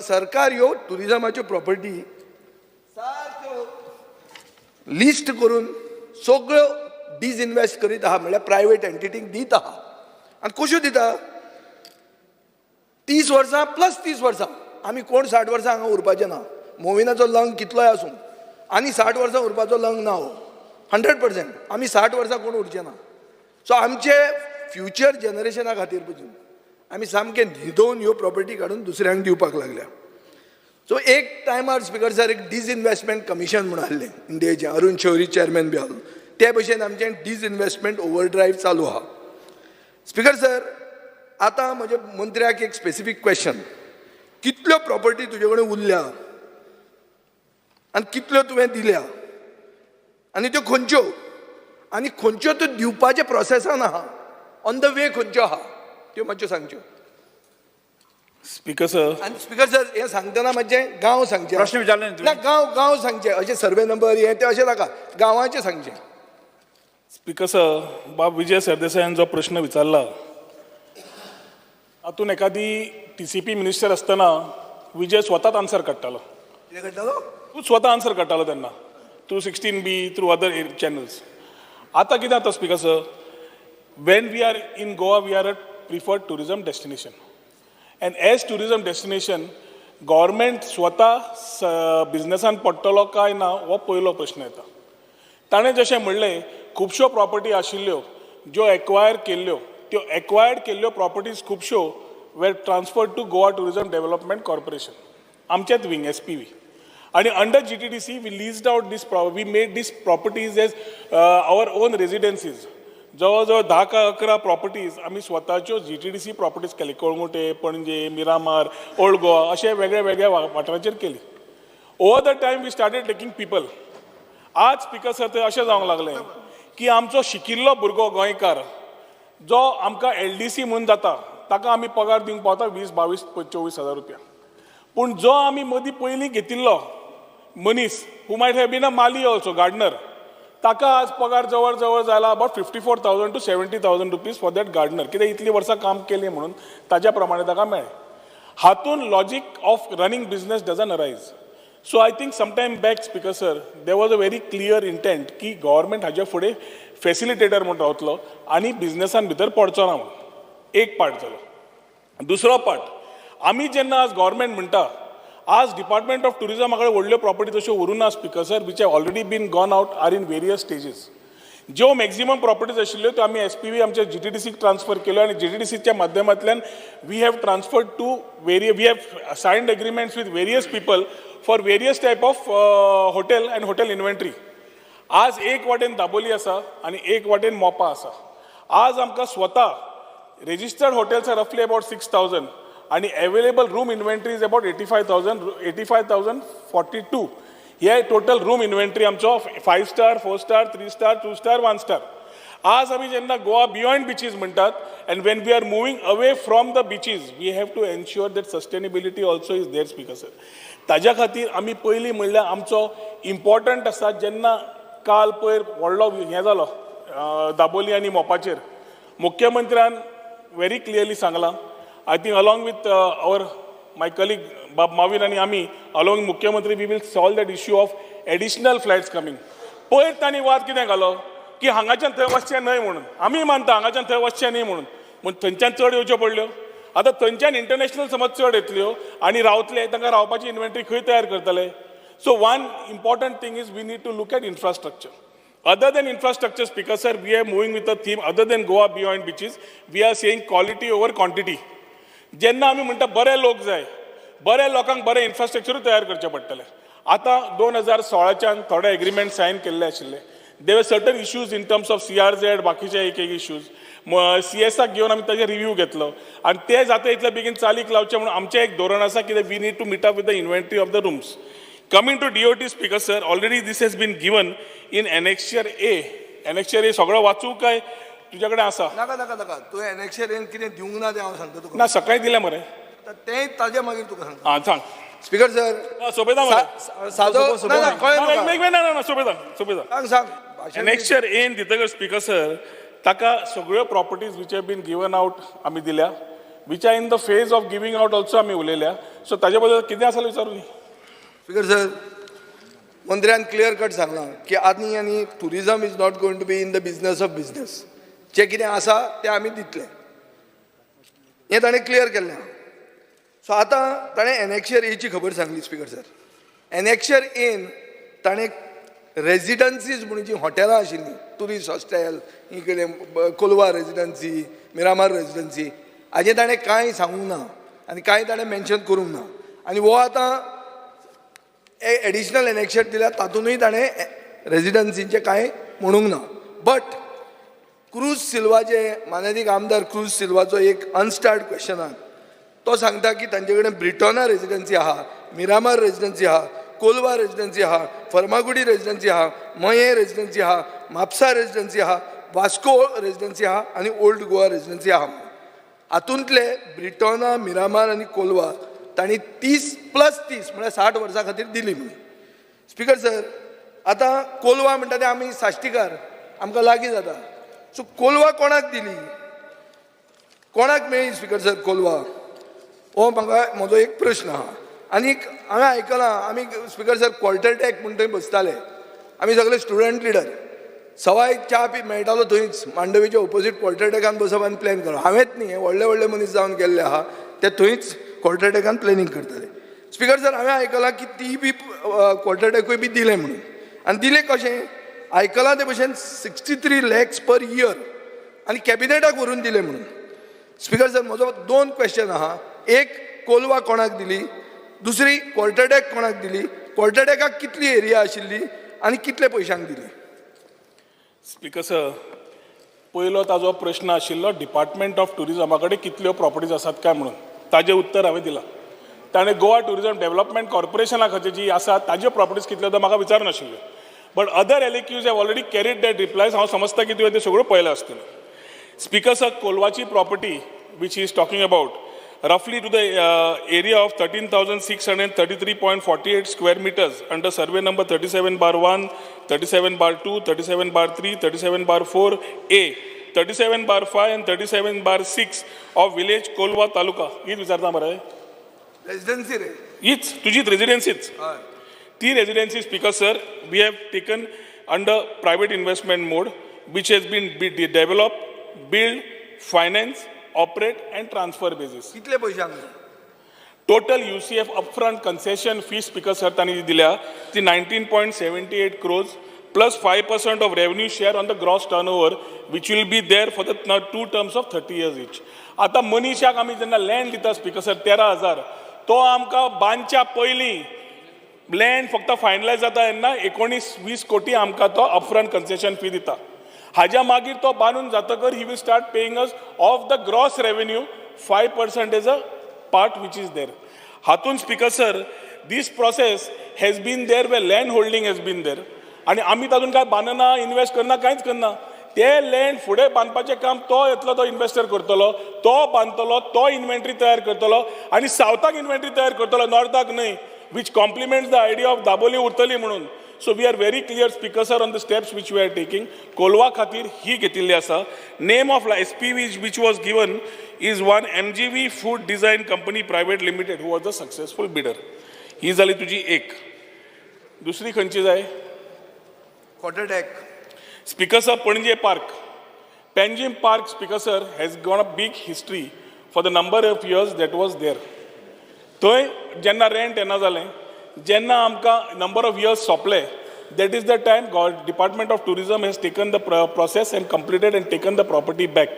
सरकार ह्यो टुरिझमाच्यो प्रॉपर्टी सारक्यो लिस्ट करून सगळ्यो डिसइन्वेस्ट करीत आहा, म्हळ्यार प्रायवेट एंटिटीक दीत आहा. आनी कश्यो दिता? 30 वर्सां प्लस 30 वर्सां. आमी कोण 60 वर्सां हांगा उरपाचें ना. मोविनाचो लंग कितलोय आसूं आनी 60 वर्सां उरपाचो लंग ना. 100% आमी 60 वर्सां कोण उरचे ना. सो आमचे फ्युचर जनरेशना खातीर पसून आमी सामके न्हिदोवन ह्यो प्रॉपर्टी काडून दुसऱ्यांक दिवपाक लागल्या. सो एक टायमार स्पिकर सर एक डिसइन्व्हेस्टमेंट कमिशन म्हणून आहलें इंडियेचें, अरुण शौरी चेअरमॅन बी आहलो, ते भशेन आमचें डिसइन्व्हेस्टमेंट ओव्हरड्रायव्ह चालू आहा. स्पिकर सर, आतां म्हज्या मंत्र्याक एक स्पेसिफीक क्वेश्चन, कितल्यो प्रॉपर्टी तुजे कडेन उरल्या आनी कितल्यो तुवें दिल्या आनी त्यो खंयच्यो, आनी खंयच्यो त्यो दिवपाच्या प्रोसेसान आहा, ऑन द वे खंयच्यो आहा त्यो मातश्यो सांगच्यो. स्पीकर सर, आनी स्पिकर सर हें सांगतना मातशें गांव सांगचे. प्रश्न विचारले न्ही ना, तुवें? गांव सांगचे, अशें सर्वे नंबर हे ते अशें नाका, गांवाचें सांगचें. स्पीकर सर, बाब विजय सरदेसायान जो प्रश्न विचारला हातून एखादी TCP मिनिस्टर असताना विजय स्वताच आन्सर काडटालो. कितें करतालो? तूं स्वता आन्सर काडटालो तेन्ना through 16B, through other channels. आतां कितें जाता speaker sir, when we are in Goa we are a preferred tourism destination, and as tourism destination government स्वता बिझनेसान पडटलो काय ना हो पयलो प्रश्न येता. ताणें जशें म्हणलें खुबश्यो प्रॉपर्टी आशिल्ल्यो ज्यो एक्वायर केल्ल्यो, त्यो एक्वायर्ड केल्ल्यो प्रॉपर्टीज खुबश्यो वेर transferred to Goa tourism development corporation, आमचेच विंग SPV. आणि under GTDC we leased out we made this properties as our own residencies. जवळ 10 का 11 प्रॉपर्टीज आम्ही स्वताच्यो GTDC प्रॉपर्टीज केली, कळंगुटे, पणजे, मिरामार, ओल्ड गोवा अशे वेगळ्या वेगळ्या वाठाराचेर केली. Over the time we started taking people. आज स्पीकर सर थंय अशें जावंक लागलें की आमचो शिकिल्लो भुरगो गोंयकार जो आमकां LDC म्हणून जाता ताका आमी पगार दिवंक पावता 20, 22, 24 हजार रुपया. पूण जो आमी मदीं पयलीं घेतिल्लो मनीस who might have been a माली ऑल्सो, गार्डनर, ताका आज पगार जवळ जवळ जाला about 54,000 to 70,000 rupees for that gardener, कित्याक इतलीं वर्सां काम केलीं म्हणून ताज्या प्रमाणे ताका मेळ्ळें. हातून logic of running business doesn't arise. So I think sometime back speaker sir there was a very clear intent की गव्हर्मेंट हाजे फुडें फॅसिलिटेटर म्हणून रावतलो आनी बिझनेसान भितर पडचो ना म्हणून. एक पार्ट जालो. दुसरो पार्ट, आमी जेन्ना आज गव्हर्मेंट म्हणटा, आज डिपार्टमेंट ऑफ टुरिजमा कडेन व्हडल्यो प्रॉपर्टी तश्यो उरूना speaker sir, which have already been gone out are in various stages. ज्यो मॅक्झिमम प्रॉपर्टीज आशिल्ल्यो त्यो आमी SPV आमच्या GTDCक ट्रान्सफर केल्यो आनी GTDCच्या माध्यमांतल्यान we have transferred to we have signed agreements with various people for various type of hotel and hotel inventory. आज एक वाटेन दाबोली आसा आनी एक वाटेन मोपा आसा. आज आमकां स्वता registered hotels are roughly about 6,000 and available room inventory is about 85,042. Here total room inventory आमचो 5 star, 4 star, 3 star, 2 star, 1 star. आज आमी जेन्ना गोवा बियॉन्ड बीचीस म्हणटात, and when we are moving away from the beaches, we have to ensure that sustainability also is there speaker sir. ताज्या खातीर आमी पयलीं म्हणल्यार आमचो इम्पॉर्टंट आसा, जेन्ना काल पयर व्हडलो हें जालो दाबोली आनी मोपाचेर, मुख्यमंत्र्यान very clearly सांगला. I think along with my colleague Bob Mavin and आमी along मुख्यमंत्री we will solve that issue of additional flights coming. पयर तांणी वाद कितें घालो की हांगाच्यान थंय वचचें न्हय म्हणून. आमी मानता हांगाच्यान थंय वचचें न्हय म्हणून, पूण थंयच्यान चड येवच्यो पडल्यो. आतां थंयच्यान इंटरनॅशनल समज चड येतल्यो आनी रावतले, तांकां रावपाची इन्व्हेंटरी खंय तयार करतले. So one important thing is we need to look at infrastructure. Other than infrastructure, Speaker sir, we are moving with a theme, other than Goa beyond beaches, we are saying quality over quantity. जेन्ना आमी म्हणटा बरे लोक जाय, बऱ्या लोकांक बरें इन्फ्रास्ट्रक्चरूय तयार करचें पडटलें. आतां 2016च्यान थोडे एग्रीमेंट सायन केल्ले आशिल्ले. There were certain issues in terms of CRZ, बाकीचे एक इश्यूज. CSक घेवन आमी ताजे रिव्यू घेतलो आनी ते जाता इतले बेगीन चालीक लावचें म्हणून आमचें एक धोरण आसा, कितें we need to meet up with the inventory of the rooms. Coming to DOT, Speaker sir, already this has been given in Annexure A. Annexure A सगळं वाचू काय तुझ्या कडेन आसा? नाका नाका नाका, तूं Annexure A कितें दिवंक ना तें हांव सांगता तुका. ना, सकाळी दिलें मरे. तें ताजे मागीर तुका सांगता. हां सांग. स्पीकर सर, सोबेता मरे. सादो ना सोबेता. सांग. Annexure A दितकर स्पीकर सर ताका सगळ्यो properties which have been given out आमी दिल्या, which are in the phase of giving out also आमी उलयल्या. सो ताजे बद्दल कितें आसा विचारूं. स्पीकर सर, मंत्र्यान क्लियर कट सांगलां की आनी tourism is not going to be in the business of business. जें कितें आसा तें आमी दितले, हें ताणें क्लियर केल्लें. सो आतां ताणें Annexure A ची खबर Sangli. Speaker sir, Annexure A ताणें रेजिडन्सीज म्हणून जीं हॉटेलां आशिल्लीं, टुरिस्ट हॉस्टेल, इकडे कोलवा रेजिडन्सी, मिरामार रेजिडन्सी, हाजें ताणें कांय सांगूंक ना आनी कांय ताणें मेन्शन करूंक ना. आनी हो आतां एडिशनल एनेक्शर दिल्या तातूंतूय ताणें रेजिडन्सीचें कांय म्हणूंक ना. बट क्रूज सिल्वाचे माननीय आमदार क्रूज सिल्वाचो एक अनस्टार्ड क्वेश्चनान तो सांगता की तांचे कडेन ब्रिटोना रेजिडन्सी आहा, मिरामार रेजिडन्सी आहा, कोलवा रेजिडन्सी आहा, फर्मागुडी रेजिडन्सी आहा, मये रेजिडन्सी आहा, म्हापसा रेजिडन्सी आहा, वास्को रेजिडन्सी आहा आनी ओल्ड गोवा रेजिडन्सी आहा. हातूंतले ब्रिटोना, मिरामार आनी कोलवा तांणी 30+30 म्हळ्यार 60 वर्सां खातीर दिली म्हणून. स्पिकर सर, आतां कोलवा म्हणटा ते आमी साश्टीकार, आमकां लागीं जाता. सो कोलवा कोणाक दिली, कोणाक मेळ्ळी स्पिकर सर कोलवा, हो म्हाका म्हजो एक प्रश्न आहा. आनीक हांवें आयकलां आमी स्पिकर सर क्वॉर्टरटॅक म्हूण थंय बसताले, आमी सगळे स्टुडंट लिडर, सवाय च्या मेळटालो थंयच मांडवीच्या ऑपोजीट क्वॉर्टरटॅकान बसप आनी प्लॅन करप. हांवेंच न्ही, हे व्हडले व्हडले मनीस जावन गेल्ले आहा ते थंयच क्वॉर्टरटॅकान प्लॅनिंग करताले. स्पिकर सर, हांवें आयकलां की ती बी क्वॉर्टरटॅकूय बी दिलें म्हणून. आनी दिलें कशें, आयकलां ते भशेन 63 lakhs पर इयर आनी कॅबिनेटाक व्हरून दिलें म्हणून. स्पिकर सर, म्हजो 2 क्वेश्चन आहा. एक, कोलवा कोणाक दिली, दुसरी क्वॉर्टरटॅक कोणाक दिली, क्वॉर्टरटॅकाक कितली एरिया आशिल्ली आनी कितले पयशांक दिली. स्पिकर सर, पयलो ताजो प्रश्न आशिल्लो डिपार्टमेंट ऑफ टुरिजमा कडेन कितल्यो प्रॉपर्टीज आसात काय म्हणून. ताजें उत्तर हांवें दिलां. ताणें गोवा टुरिजम डेव्हलपमेंट कॉर्पोरेशना खातीर जी आसा ताज्यो प्रॉपर्टीज कितल्यो तो म्हाका विचारनाशिल्ल्यो. But other colleagues have already carried that replies. हांव समजता की तुवें त्यो सगळ्यो पळयल्यो आसतल्यो. स्पिकर सर, कोलवाची property which he is talking about, roughly to the area of 13,633.48 square meters under survey number 37/1, 37/2, 37/3, 37/4A, 37/5 and 37/6 of village Kolwa Taluka. हीच विचारता मरे, रेजिडन्सी रे, हीच तुजीच रेजिडेन्सीच. ती residency speaker sir, we have taken under private investment mode which has been developed, build, finance, operate and transfer basis. कितले पयशांक total UCF upfront concession fee speaker sir तांणी दिल्या ती 19.78 crores plus 5% of revenue share on the gross turnover which will be there for the 2 terms of 30 years each. आता मनीशाक आमी जेन्ना land दिता speaker sir 13,000, तो आमकां बांदच्या पयलीं लँड फक्त फायनलायज जाता तेन्ना 19-20 कोटी आमकां तो अपफ्रंट कन्सेशन फी दिता. हाज्या मागीर तो बांदून जातकर he will start paying us of the gross revenue 5% as a part which is there. हातून speaker sir, this process has been there way land holding has been there. आनी आमी तातूंत काय बांदना, इन्वेस्ट करना, कांयच करना. ते लँड फुडें बांदपाचें काम तो येतलो, तो इन्वेस्टर करतलो, तो बांदतलो, तो इन्व्हेंटरी तयार करतलो आनी सावथाक इन्व्हेंटरी तयार करतलो, नॉर्थाक न्हय, which complements the idea of Dabolim उरतली म्हणून. So we are very clear, Speaker sir, on the steps which we are taking. Kolwa खातीर ही घेतिल्ली आसा. Name of SPV which was given is one MGV Food Design Company Private Limited, who was the successful bidder. ही जाली तुजी एक. दुसरी खंयची जाय? क्वॉर्टरटॅक. Speaker sir, पणजे park. Panjim Park, Speaker sir, has got a big history for the number of years that was there. थंय जेन्ना rent येना जालें, जेन्ना आमकां नंबर ऑफ इयर्स सोंपले, that is the time Department of Tourism has taken the process and completed and taken the property back.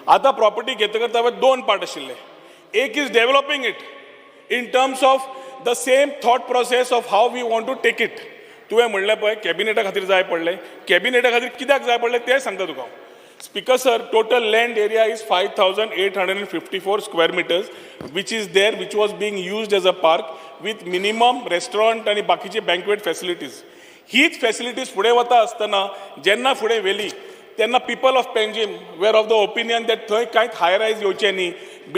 आतां property घेतकर तांवें 2 part आशिल्ले. एक is developing it in terms of the same thought process of how we want to take it. तुवें म्हणलें पळय कॅबिनेटा खातीर जाय पडलें, कॅबिनेटा खातीर कित्याक जाय पडलें तें सांगता तुका. Speaker sir, total land area is 5,854 square meters, which is there, which was being used as a park with minimum restaurant and बाकीचे banquet facilities. हीच facilities फुडें वता आसतना जेन्ना फुडें वेली तेन्ना people of Panjim were of the opinion that थंय कांयच high rise येवचें न्ही,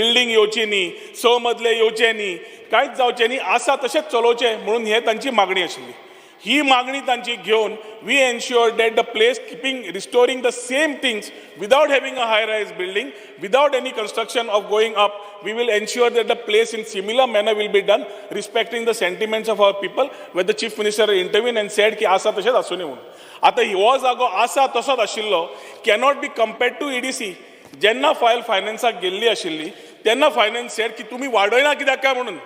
building येवची न्ही, 6 मजले येवचे न्ही, कांयच जावचें न्ही, आसा तशेंच चलोवचें म्हणून हे तांची मागणी आशिल्ली. ही मागणी तांची घेवन we ensure that the place keeping restoring the same things without having a high rise building, without any construction of going up, we will ensure that the place in similar manner will be done respecting the sentiments of our people, where the chief minister intervened and said की आसा तशेंच आसूं न्ही म्हणून. आता हो जागो आसा तसोच आशिल्लो cannot be compared to EDC. जेन्ना फायल फायनान्साक गेल्ली आशिल्ली तेन्ना फायनान्स सेड की तुमी वाडयना कित्याक काय म्हणून.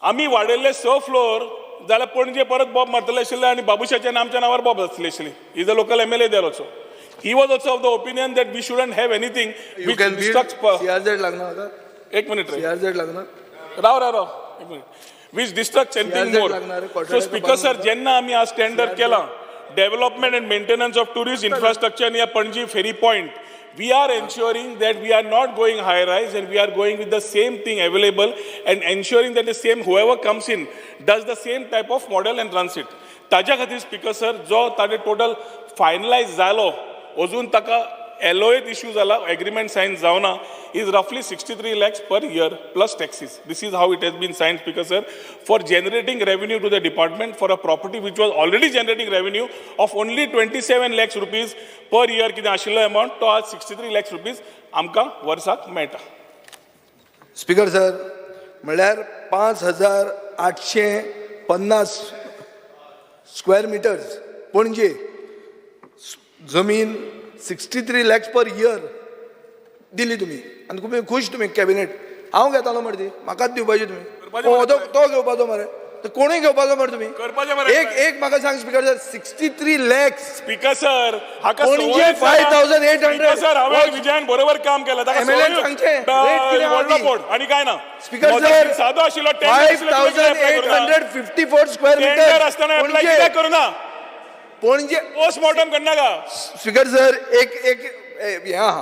आमी वाडयल्ले 6 फ्लोर जाल्यार पणजे परत बॉब मारतले आशिल्ले आनी बाबुशाच्या आमच्या नांवार बॉब आसतली आशिल्ली. Is a local MLA there also. He was also of the opinion that we shouldn't have anything which obstructs. CRZ लागना आता. एक मिनिट CRZ लागना. राव एक minute. which destruct anything CRZ more. लागणारे So कोठाऱ्याचं Speaker sir, बांधून jenna आम्ही आज tender केला, development and maintenance of tourist infrastructure near Panji ferry point, we are ensuring that we are not going high rise and we are going with the same thing available and ensuring that the same whoever comes in does the same type of model and runs it. ताज्या खातीर Speaker sir, जो ताजे total finalize जालो, अजून ताका LOA issue जाला, agreement signed जावना, is roughly 63 lakhs per year plus taxes. This is how it has been signed, Speaker sir, for generating revenue to the department for a property which was already generating revenue of only 27 lakhs rupees per year कितें आशिल्लो amount तो आज 63 lakhs rupees आमकां वर्साक मेळटा. Speaker sir म्हणल्यार 5,850 square metres पणजे जमीन 63 lakhs पर इयर दिली तुम्ही आणि तुम्ही खुश तुम्ही कॅबिनेट हांव घेतालो मरे ती म्हाकाच दिवपाची तुम्ही तो घेवपाचो मरे तर कोणूय घेवपाचो मरे तुम्ही एक म्हाका सांग speaker sir 63 lakhs Speaker sir, हाका पणजे 5,800 सर हांवें विजयान बरोबर काम केलं ताका MLA सांगचे, rate कितें आहा व्हडलो ती? बोर्ड आणि काय ना स्पीकर सर सादो आशिल्लो 5,854 स्क्वेअर टेंडर मीटर असताना अप्लाय कित्याक करूना पणजे पोस्टमॉर्टम करनाका स्पीकर सर एक हें आहा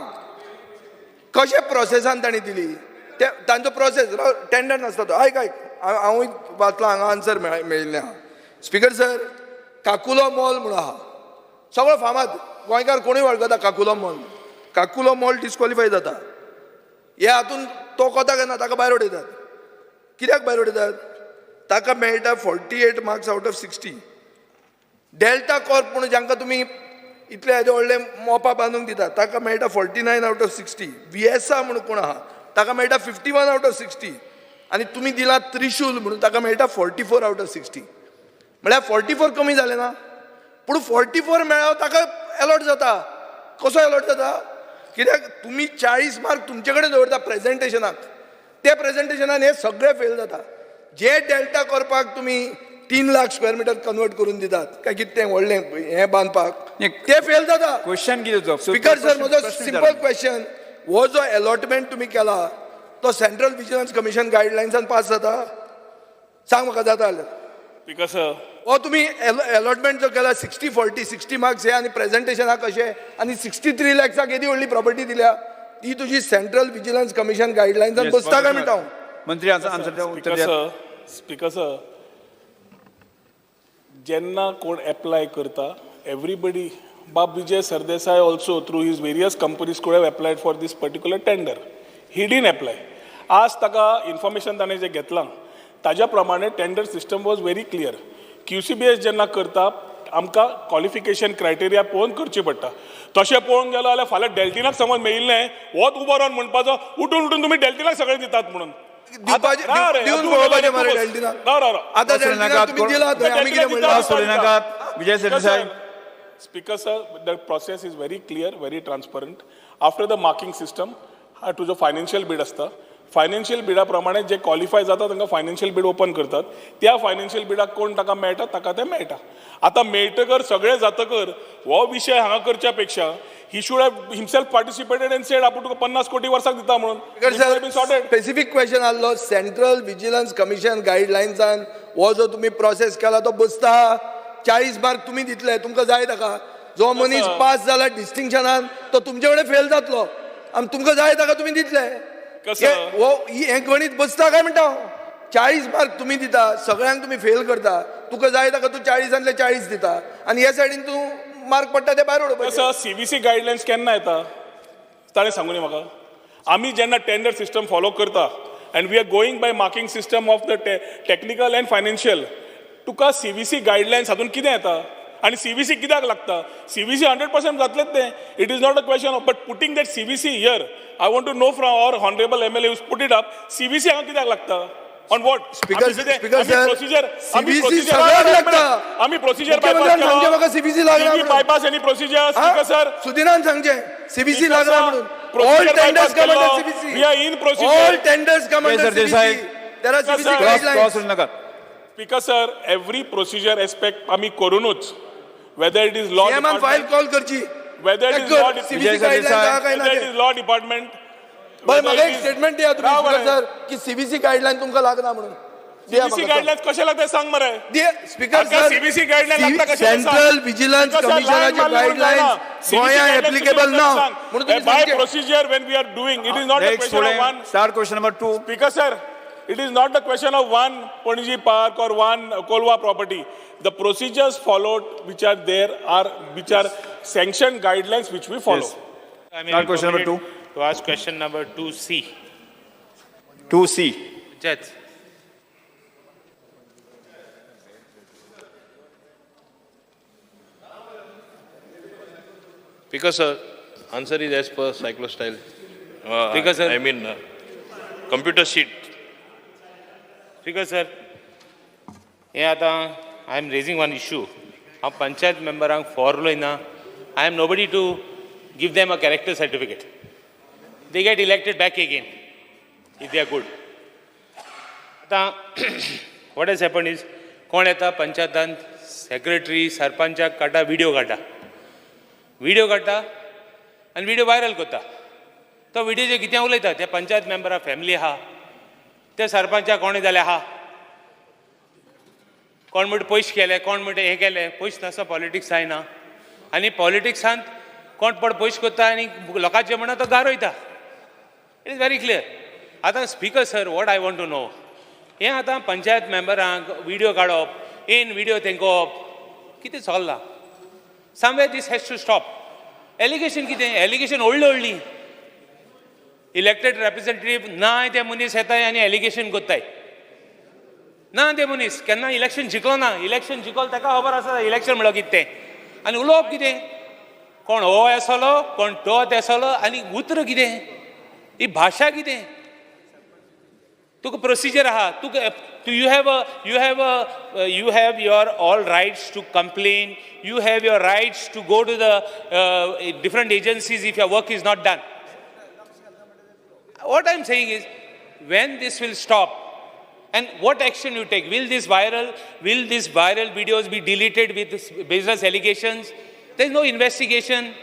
कशे प्रोसेसान तांणी दिली ते तांचो प्रोसेस टेंडर नासता तो आयक हांवूय वाचलां हांगा आन्सर मेळिल्लें आहा स्पीकर सर काकुलो मॉल म्हणून आहा सगळो फामाद गोंयकार कोणूय वळखता काकुलो मॉल डिस्क्वॉलिफाय जाता हे हातून तो कोता घेना ताका भायर उडयतात कित्याक भायर उडयतात ताका मेळटा 48 marks out of 60 delta Corp म्हणून जांकां तुमी इतले हेजे व्हडले मोपा बांदूंक दितात ताका मेळटा 49 आउट ऑफ 60 VSA म्हणून कोण आहा ताका मेळटा 51 आउट ऑफ 60 आनी तुमी दिला त्रिशूल म्हणून ताका मेळटा 44 आउट ऑफ 60 म्हळ्यार 44 कमी जाले ना पूण 44 मेळ्ळो ताका अलॉट जाता कसो अलॉट जाता कित्याक तुमी 40 मार्क तुमचे कडेन दवरता प्रेजेंटेशनाक ते प्रेजेंटेशनान हे सगळे फेल जाता जे डेल्टा कॉर्पाक तुमी 3 लाख स्क्वेअर मिटर कन्वर्ट करून दितात काय कितें तें व्हडलें हें बांदपाक ते फेल जाता क्वेश्चन कितें स्पीकर सर म्हजो सिंपल क्वेश्चन हो जो अलॉटमेंट तुमी केला तो सेंट्रल विजिलन्स कमिशन गायडलायन्सान पास जाता सांग म्हाका जाता जाल्यार Speaker sir, हो तुम्ही अलॉटमेंट जो केला 60-40 मार्क्स हे आणि प्रेझेंटेशन हा कशें आणि 63 लॅक्साक येदी व्हडली प्रॉपर्टी दिल्या ती तुझी सेंट्रल विजिलन्स कमिशन गायडलायन्सान बसता काय म्हणटा हांव मंत्री आन्सर उत्तर द्या. Speaker sir, जेन्ना कोण एप्लाय करता एवरीबडी बाब Vijay Sardesai also through his various companies could have applied for this particular tender he didn't apply आज ताका इन्फॉर्मेशन ताणें जें घेतलां ताज्या प्रमाणे tender system was very clear QCBS जेन्ना करता आमकां क्वॉलिफिकेशन क्रायटेरिया पळोवन करची पडटा तशें पळोवंक गेलो जाल्यार फाल्यां डेल्टिनाक समज मेळिल्लें वोच उबो रावन म्हणपाचो उठून तुमी डेल्टिनाक सगळें दितात म्हणून Vijay Sardesai. Speaker sir, the process is very clear, very transparent. After the marking system, तुजो फायनान्शियल बीड आसता फायनान्शियल बिडा प्रमाणे जे क्वॉलिफाय जाता तांकां फायनान्शियल बीड ओपन करतात त्या फायनान्शियल बिडाक कोण ताका मेळटा ताका तें मेळटा आतां मेळटकर सगळें जातकर हो विशय हांगा करच्या पेक्षा he should have himself participated and said आपूण तुका 50 कोटी वर्साक दिता म्हणून स्पेसिफीक क्वेश्चन आसलो सेंट्रल विजिलन्स कमिशन गायडलायन्सान हो जो तुमी प्रोसेस केला तो बसता 40 मार्क तुमी दितले तुमकां जाय ताका जो मनीस पास जाला डिस्टिंक्शनान तो तुमचे कडेन फेल जातलो आनी तुमकां जाय ताका तुमी दितले हे गणित बसता काय म्हणटा 40 मार्क तुम्ही दिता सगळ्यांक तुम्ही फेल करता तुका जाय ताका तू 40 40 दिता आणि ह्या सायडीन तू मार्क पडटा ते भायर उडोवपाचे CBC गायडलायन्स केन्ना येता ताणें सांगून दी म्हाका आमी जेन्ना टेंडर सिस्टम फॉलो करता and we are going by marking system of the technical and financial तुका CBC गायडलायन्स हातून कितें येता आणि CBC कित्याक लागता CBC 100% जातलेच तें it is not a question of but putting that CBC here I want to know from our honourable MLA who's put it up CBC हांगा कित्याक लागता on what speaker sir procedure CBC सगळ्याक लागता आमी procedure सांगचे म्हाका CBC लागना bypass any procedure speaker sir सुदिनान सांगचे CBC लागना म्हणून all tenders come under CBC we are in procedure all tenders come under CBC there R CBC guidelines speaker sir every procedure aspect आमी करूनच whether it is law department file call करची whether it is law department बरं मला एक statement द्या तुम्ही sir की CBC guideline तुमका लागना म्हणून दिया CBC गाईडलाईन्स कशा लागतात सांग मरे स्पीकर आता CBC guideline लागता कशाला सांग? सेंट्रल विजिलन्स Because कमिशनाचे गाईडलाईन्स गोंया ऍप्लिकेबल ना म्हणून तुम्ही by सांगता. procedure when we are doing it is not a Next question of one student, start question number 2. Speaker sir, it is not the question of one Poniji Park or one Kolwa property. The procedures followed which are there are which are sanctioned guidelines which we follow. Yes. Start question number 2. To ask question number 2C. 2C. Judge. Because sir, answer is as per cyclostyle. Because, sir- I mean, computer sheet. Speaker sir, हे आता I am raising one issue. हांव पंचायत मेंबरांक फॉरलोय ना. I am nobody to give them a character certificate. They get elected back again if they are good. आता what has happened is कोण येता पंचायतांत secretary सरपंचाक काडटा video काडटा आनी व्हिडिओ वायरल करता. तो व्हिडिओ जे कितें उलयता ते पंचायत मेंबरा फॅमिली आहा ते सरपंचाक कोणें जालें आहा कोण म्हणटा पयशे केले कोण म्हणटा हें केलें पयशे तसो पॉलिटिक्स जायना आनी पॉलिटिक्सांत कोण पड पयशे करता आनी लोकांचे म्हणा तो गारोयता. It is very clear. आतां speaker sir what I want to know हें आतां पंचायत मेंबरांक व्हिडिओ काडप इन व्हिडिओ तेंकोवप कितें चल्लां. Somewhere this has to stop. Allegation कितें एलिगेशन व्हडलीं इलेक्टेड रेप्रेझेंटेटिव्ह ना ते मनीस येताय आनी एलिगेशन कोत्ताय ना ते मनीस केन्ना इलेक्शन जिखलो ना. इलेक्शन जिखलो ताका खबर आसा इलेक्शन म्हणलो कितें तें आनी उलोवप कितें कोण हो येसलो कोण तो तेसलो आनी उतर कितें ही भाशा कितें. तुका प्रोसिजर आहा तुका you have your all rights to complain. You have your rights to go to the different agencies if your work is not done. What I'm saying is, when this will stop, and what action you take? Will these viral videos be deleted with this baseless allegations? There is no investigation.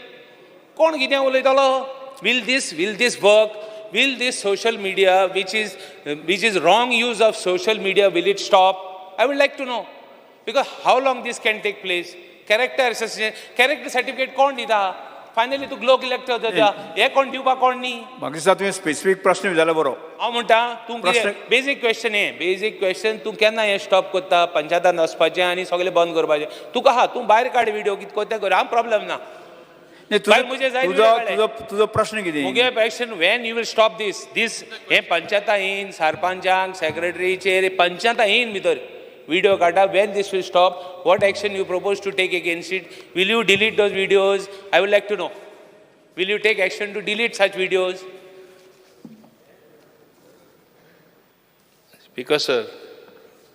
Kon kideं ulaytalo? Will this work? Will this social media, which is wrong use of social media, will it stop? I would like to know. Because how long this can take place? Character assassination, character certificate कोण दिता? Finally तूं लोक elect जाता. हे कोण दिवपा कोण न्ही. म्हाका दिसता तुवें स्पेसिफीक प्रश्न विचारला बरो. हांव म्हणटा तूं बेजीक क्वेश्चन बेजीक क्वेश्चन तूं केन्ना हें स्टॉप करता पंचायतान वचपाचें आनी सगळें बंद करपाचें. तुका आहा तूं भायर काड व्हिडिओ कितें कोत्तें कर हांव प्रॉब्लेम ना. तुजो प्रश्न कितें. मुगे question when you will stop this हें पंचायता येयन सरपंचांक सेक्रेटरीचेर पंचायता येयन भितर व्हिडिओ काडटा. When these will stop what action you propose to take against it. Will you delete those videos. I would like to know. Will you take action to delete such videos. Speaker sir,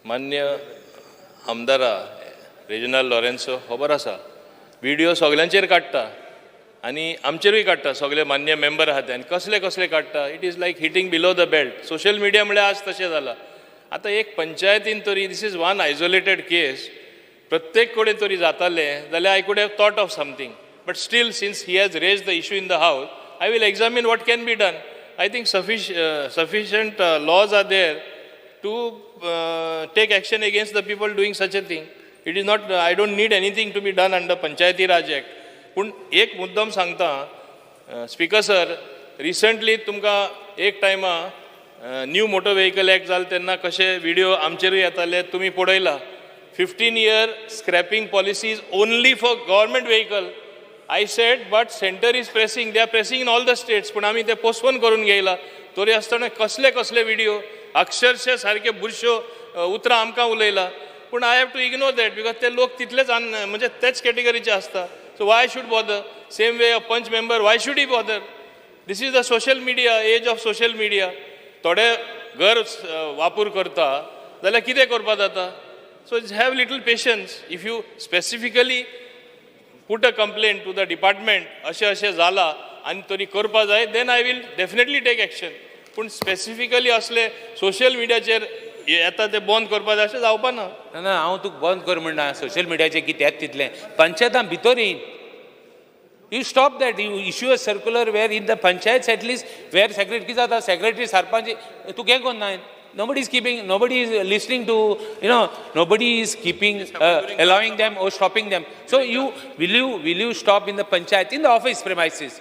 मान्य आमदारा Reginald Lourenço खबर आसा video सगळ्यांचेर काडटा आनी आमचेरूय काडटा सगळे मान्य member आहात ते आनी कसले कसले काडटा. It is like hitting below the belt. Social media म्हळ्यार आज तशें जालां. आतां एक पंचायतीन तरी this is one isolated case प्रत्येक कडेन तरी जातालें जाल्यार I could have thought of something. But still since he has raise the issue in the house I will examine what can be done. I think sufficient laws are there to take action against the people doing such a thing. It is not, I don't need anything to be done under Panchayati Raj Act. पूण एक मुद्दम सांगता speaker sir, recently तुमकां एक टायमा new motor vehicle act जालें तेन्ना कशे व्हिडिओ आमचेरूय येताले तुमी पळयला. 15-year scrapping policy is only for government vehicle. I said, but center is pressing. They are pressing in all the states. पण आमी ते पोस्टपोन करून घेयला. तरी आसतना कसले कसले व्हिडिओ अक्षरशः सारके बुरश्यो उतरां आमकां उलयला. पूण I have to ignore that because ते लोक तितलेच म्हणजे तेच कॅटेगरीचे आसता. So why should bother? Same way a punch member, why should he bother? This is the social media, age of social media. थोडे घर वापर करता जाल्यार कितें करपा जाता. So have little patience. If you specifically put a complaint to the department, अशें जाला आनी तरी करपा जाय, then I will definitely take action. पूण स्पेसिफिकली असले सोशल मिडियाचेर येता ते बंद करपा जाय अशें जावपा ना. ना हांव तुका बंद कर म्हणना. सोशल मिडियाचेर कितें येता तितलें पंचायतां भितर येयन. You stop that. You issue a circular where in the panchayats at least where secretary कितें जाता सेक्रेटरी सरपंच तुका हें कोन्ना Nobody is listening to, nobody is keeping, allowing them or stopping them. So will you stop in the panchayat, in the office premises?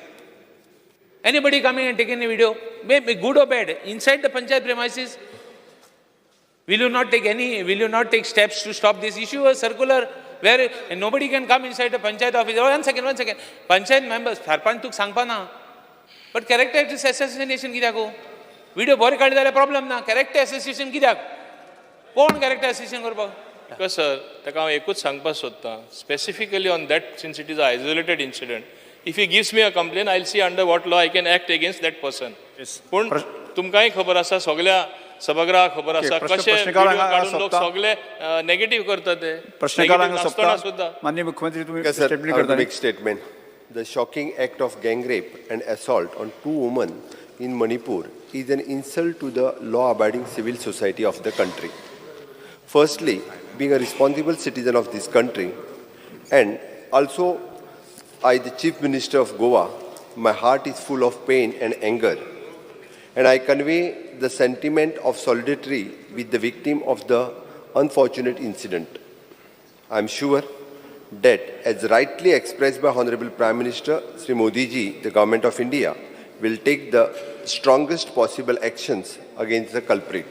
Anybody coming and taking a video, maybe good or bad, inside the panchayat premises? Will you not take steps to stop this issue? A circular where nobody can come inside the panchayat office. Oh, one second. Panchayat members, sarpanch tuk sangpa na. But character assassination कित्याक गो? Video बरे काढले जाल्यार problem ना. Character assassination कित्याक? कोण character assassination करपाक? Because sir, ताका हांव एकूच सांगपाक सोदतां, specifically on that, since it is an isolated incident, if he gives me a complaint, I'll see under what law I can act against that person. पूण तुमकांय खबर आसा, सगळ्या सभागृहाक खबर आसा, कशे video काढून लोक सगळे नेगेटिव्ह करतात ते. प्रश्नकालांक नासतना सोंपता. सुद्धा. माननीय मुख्यमंत्री तुम्ही Yes, sir. Statement I want to करता. make statement. The shocking act of gang rape and assault on 2 women in Manipur is an insult to the law-abiding civil society of the country. Firstly, being a responsible citizen of this country, and also I, the Chief Minister of Goa, my heart is full of pain and anger, and I convey the sentiment of solidarity with the victim of the unfortunate incident. I am sure that, as rightly expressed by Honorable Prime Minister Sri Modi ji, the Government of India will take the strongest possible actions against the culprit.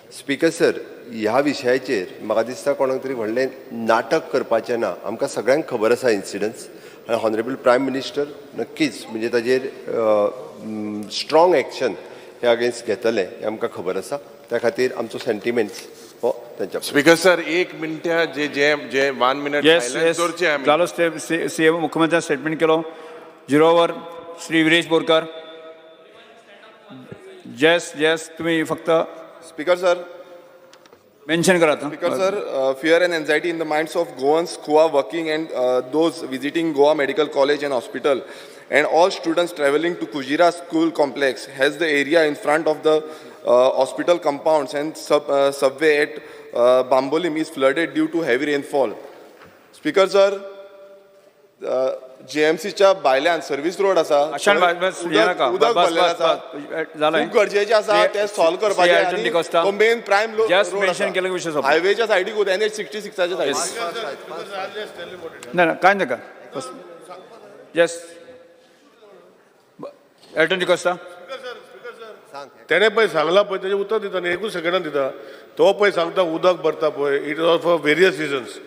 Speaker sir, ह्या विशयाचेर म्हाका दिसता कोणाक तरी व्हडलें नाटक करपाचें ना. आमकां सगळ्यांक खबर आसा इन्सिडन्स, आनी हॉनरेबल प्रायम मिनिस्टर नक्कीच म्हणजे ताजेर स्ट्रॉंग एक्शन हे अगेन्स्ट घेतले हें आमकां खबर आसा. त्या खातीर आमचो सेंटिमेंट्स हो त्यांच्या. स्पीकर सर, 1 मिनट जे 1 मिनट सायलेंस दवरचें आमी. जालो सीएम मुख्यमंत्र्यान स्टेटमेंट केलो. 0 ओवर श्री विरेश बोरकार. येस तुम्ही फक्त स्पीकर सर, मेन्शन करा. Speaker sir, fear and anxiety in the minds of Goans who are working and those visiting Goa Medical College and Hospital, and all students traveling to Kujira School Complex, has the area in front of the hospital compounds and subway at Bambolim is flooded due to heavy rainfall. Speaker sir, JMCच्या भायल्यान service road आसा, उदक भरलेलें आसा, खूप गरजेचें आसा तें solve करपाचें आनी तो मेन प्रायम रोड आसा हायवेच्या सायडीक NH 66 च्या सायडीक. ना कांय नाका. येस एल्टन डिकोस्टा. तेणे पळय सांगला पळय तेजें उतर दिता न्ही, एकूच सेकंडान दिता. तो पळय सांगता उदक भरता पळय, it is for various reasons.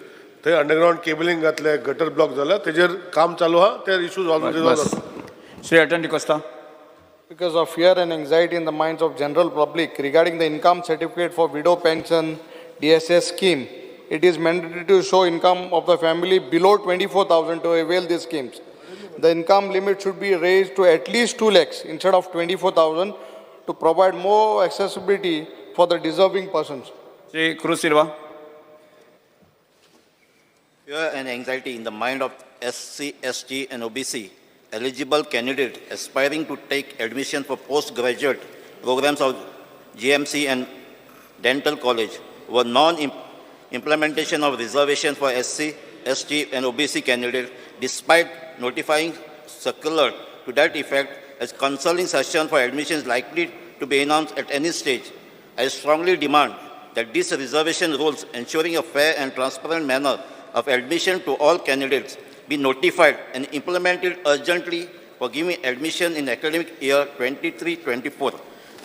थंय अंडरग्राउंड केबलिंग घातले, गटर ब्लॉक जाला, तेजेर काम चालू आहा, ते issue solve. Shri Elton D'Costa. Because of fear and anxiety in the minds of general public regarding the income certificate for widow pension DSS scheme, it is mandatory to show income of the family below 24,000 to avail these schemes. The income limit should be raised to at least 2 lakhs instead of 24,000 to provide more accessibility for the deserving persons. Shri Cruz Silva. Fear and anxiety in the mind of SC, ST and OBC eligible candidate aspiring to take admission for postgraduate programs of GMC and Dental College were non-implementation of reservation for SC, ST and OBC candidates despite notifying circular to that effect as counseling session for admissions likely to be announced at any stage. I strongly demand that these reservation rules ensuring a fair and transparent manner of admission to all candidates be notified and implemented urgently for giving admission in academic year 23-24.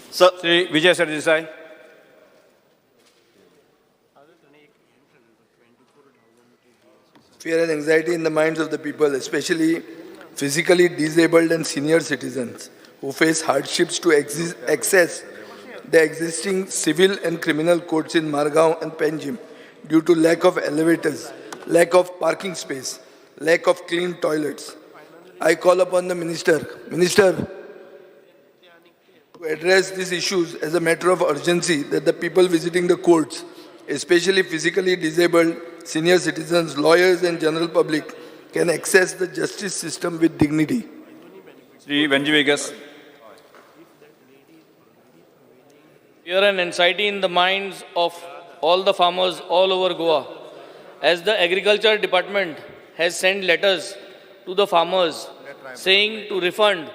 Sir, Shri Vijay Sardesai. Fear and anxiety in the minds of the people, especially physically disabled and senior citizens who face hardships to access the existing civil and criminal courts in Margao and Panjim due to lack of elevators, lack of parking space, lack of clean toilets. I call upon the Minister to address these issues as a matter of urgency that the people visiting the courts, especially physically disabled, senior citizens, lawyers and general public can access the justice system with dignity. Shri Benji Vegas. Fear and anxiety in the minds of all the farmers all over Goa, as the Agriculture Department has sent letters to the farmers saying to refund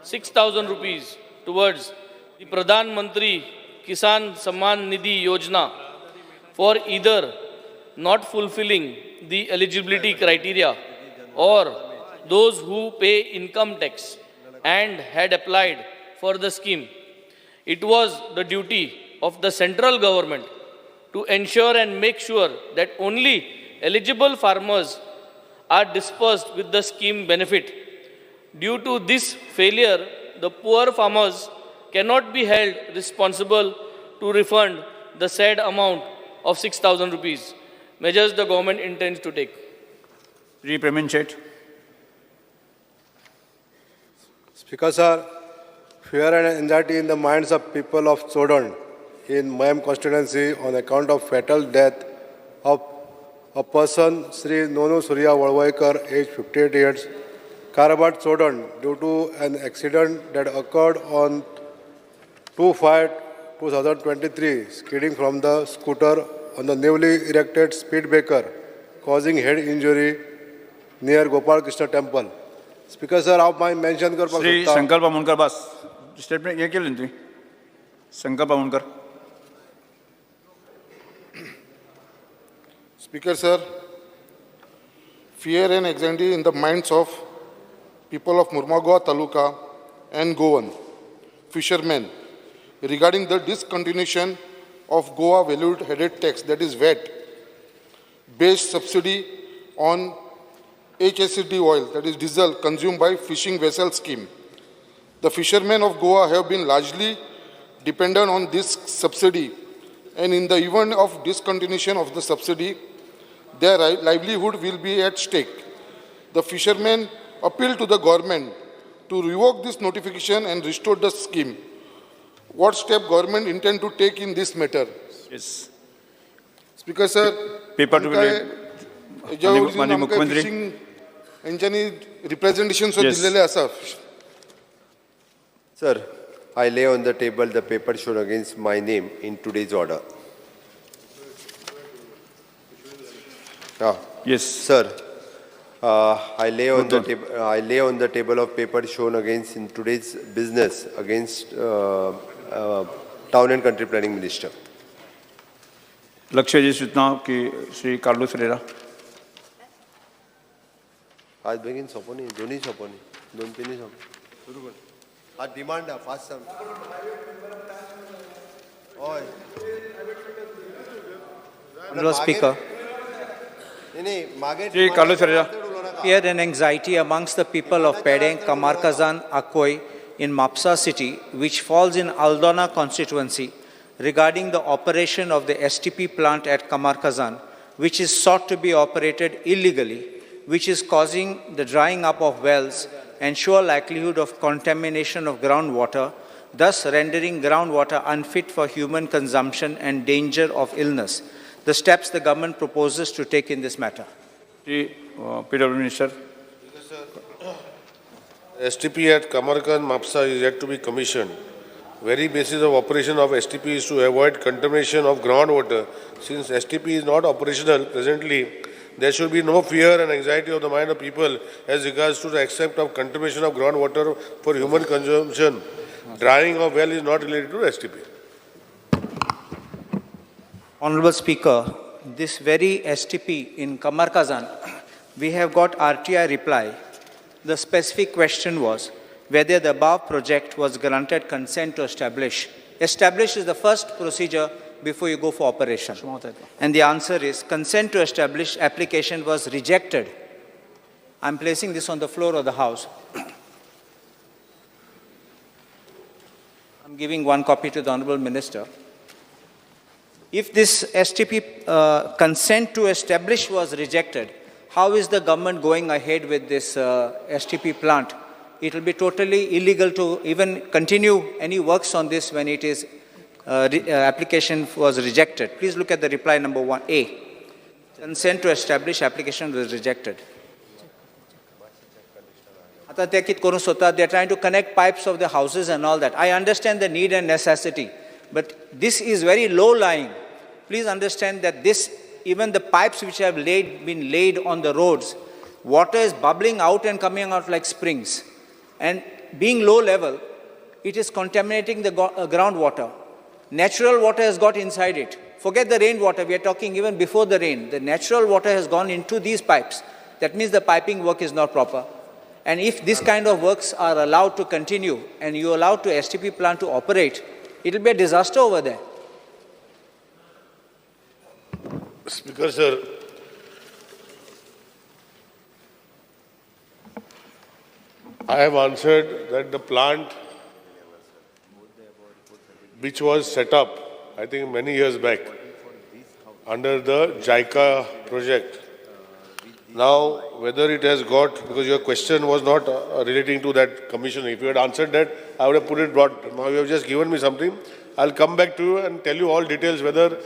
6,000 rupees towards the Pradhan Mantri Kisan Samman Nidhi Yojana for either not fulfilling the eligibility criteria or those who pay income tax and had applied for the scheme. It was the duty of the central government to ensure and make sure that only eligible farmers are dispersed with the scheme benefit. Due to this failure, the poor farmers cannot be held responsible to refund the said amount of 6,000 rupees. Measures the government intends to take. Shri Pramin Seth. Speaker sir, fear and anxiety in the minds of people of Chodon in Mayam constituency on account of fatal death of a person, Sri Nonu Surya Valvaikar, age 58 years, Karabat Chodon, due to an accident that occurred on 2/5/2023, skidding from the scooter on the newly erected speed breaker, causing head injury near Gopal Krishna temple. Speaker sir, आप माय mention कर श्री संकल्प मुनकर बस statement ये केलं तुम्ही संकल्प मुनकर. Speaker sir, fear and anxiety in the minds of people of Murmagaon Taluka and Goan, fishermen, regarding the discontinuation of Goa value-added tax, that is VAT, based subsidy on HSD oil, that is diesel, consumed by fishing vessel scheme. The fishermen of Goa have been largely dependent on this subsidy, and in the event of discontinuation of the subsidy, their livelihood will be at stake. The fishermen appeal to the government to revoke this notification and restore the scheme. What step government intend to take in this matter? Yes. Speaker sir, Paper to be read. माननीय मुख्यमंत्री. यांच्यानी representation दिलेले आसा. Sir, I lay on the table the paper shown against my name in today's order. Yes. Sir, I lay on the table of paper shown against in today's business against Town and Country Planning Minister. लक्ष्य जी सूचना की Shri Carlos Ferreira. आज बेगीन सोपोनी दोन्ही सोपोनी दोन तिन्ही soap आज demand आहे फास्ट सांग. ओय Honorable Speaker, Shri Carlos Ferreira. fear and anxiety amongst the people of Pedeng, Kamarkazan, Akoi in Mapsa city, which falls in Aldona constituency, regarding the operation of the STP plant at Kamarkazan, which is sought to be operated illegally, which is causing the drying up of wells and sure likelihood of contamination of groundwater, thus rendering groundwater unfit for human consumption and danger of illness. The steps the government proposes to take in this matter. PW Minister. STP at Kamarkan Mapsa is yet to be commissioned. Very basis of operation of STP is to avoid contamination of groundwater. Since STP is not operational presently, there should be no fear and anxiety of the mind of people as regards to the accept of contamination of groundwater for human consumption. Drying of well is not related to STP. Honorable Speaker, this very STP in Kamarkazan, we have got RTI reply. The specific question was whether the above project was granted consent to establish. Establish is the first procedure before you go for operation. And the answer is consent to establish application was rejected. I'm placing this on the floor of the House. I'm giving one copy to the Honorable Minister. If this STP consent to establish was rejected, how is the government going ahead with this STP plant? It will be totally illegal to even continue any works on this when it is application was rejected. Please look at the reply number 1A. Consent to establish application was rejected. They are trying to connect pipes of the houses and all that. I understand the need and necessity, but this is very low lying. Please understand that this, even the pipes which have been laid on the roads, water is bubbling out and coming out like springs. And being low level, it is contaminating the groundwater. Natural water has got inside it. Forget the rainwater, we are talking even before the rain. The natural water has gone into these pipes. That means the piping work is not proper. And if this kind of works are allowed to continue and you allow to STP plant to operate, it will be a disaster over there. Speaker, sir, I have answered that the plant which was set up, I think many years back, under the JICA project. Now, whether it has got, because your question was not relating to that commission. If you had answered that, I would have put it broad. Now you have just given me something. I'll come back to you and tell you all details whether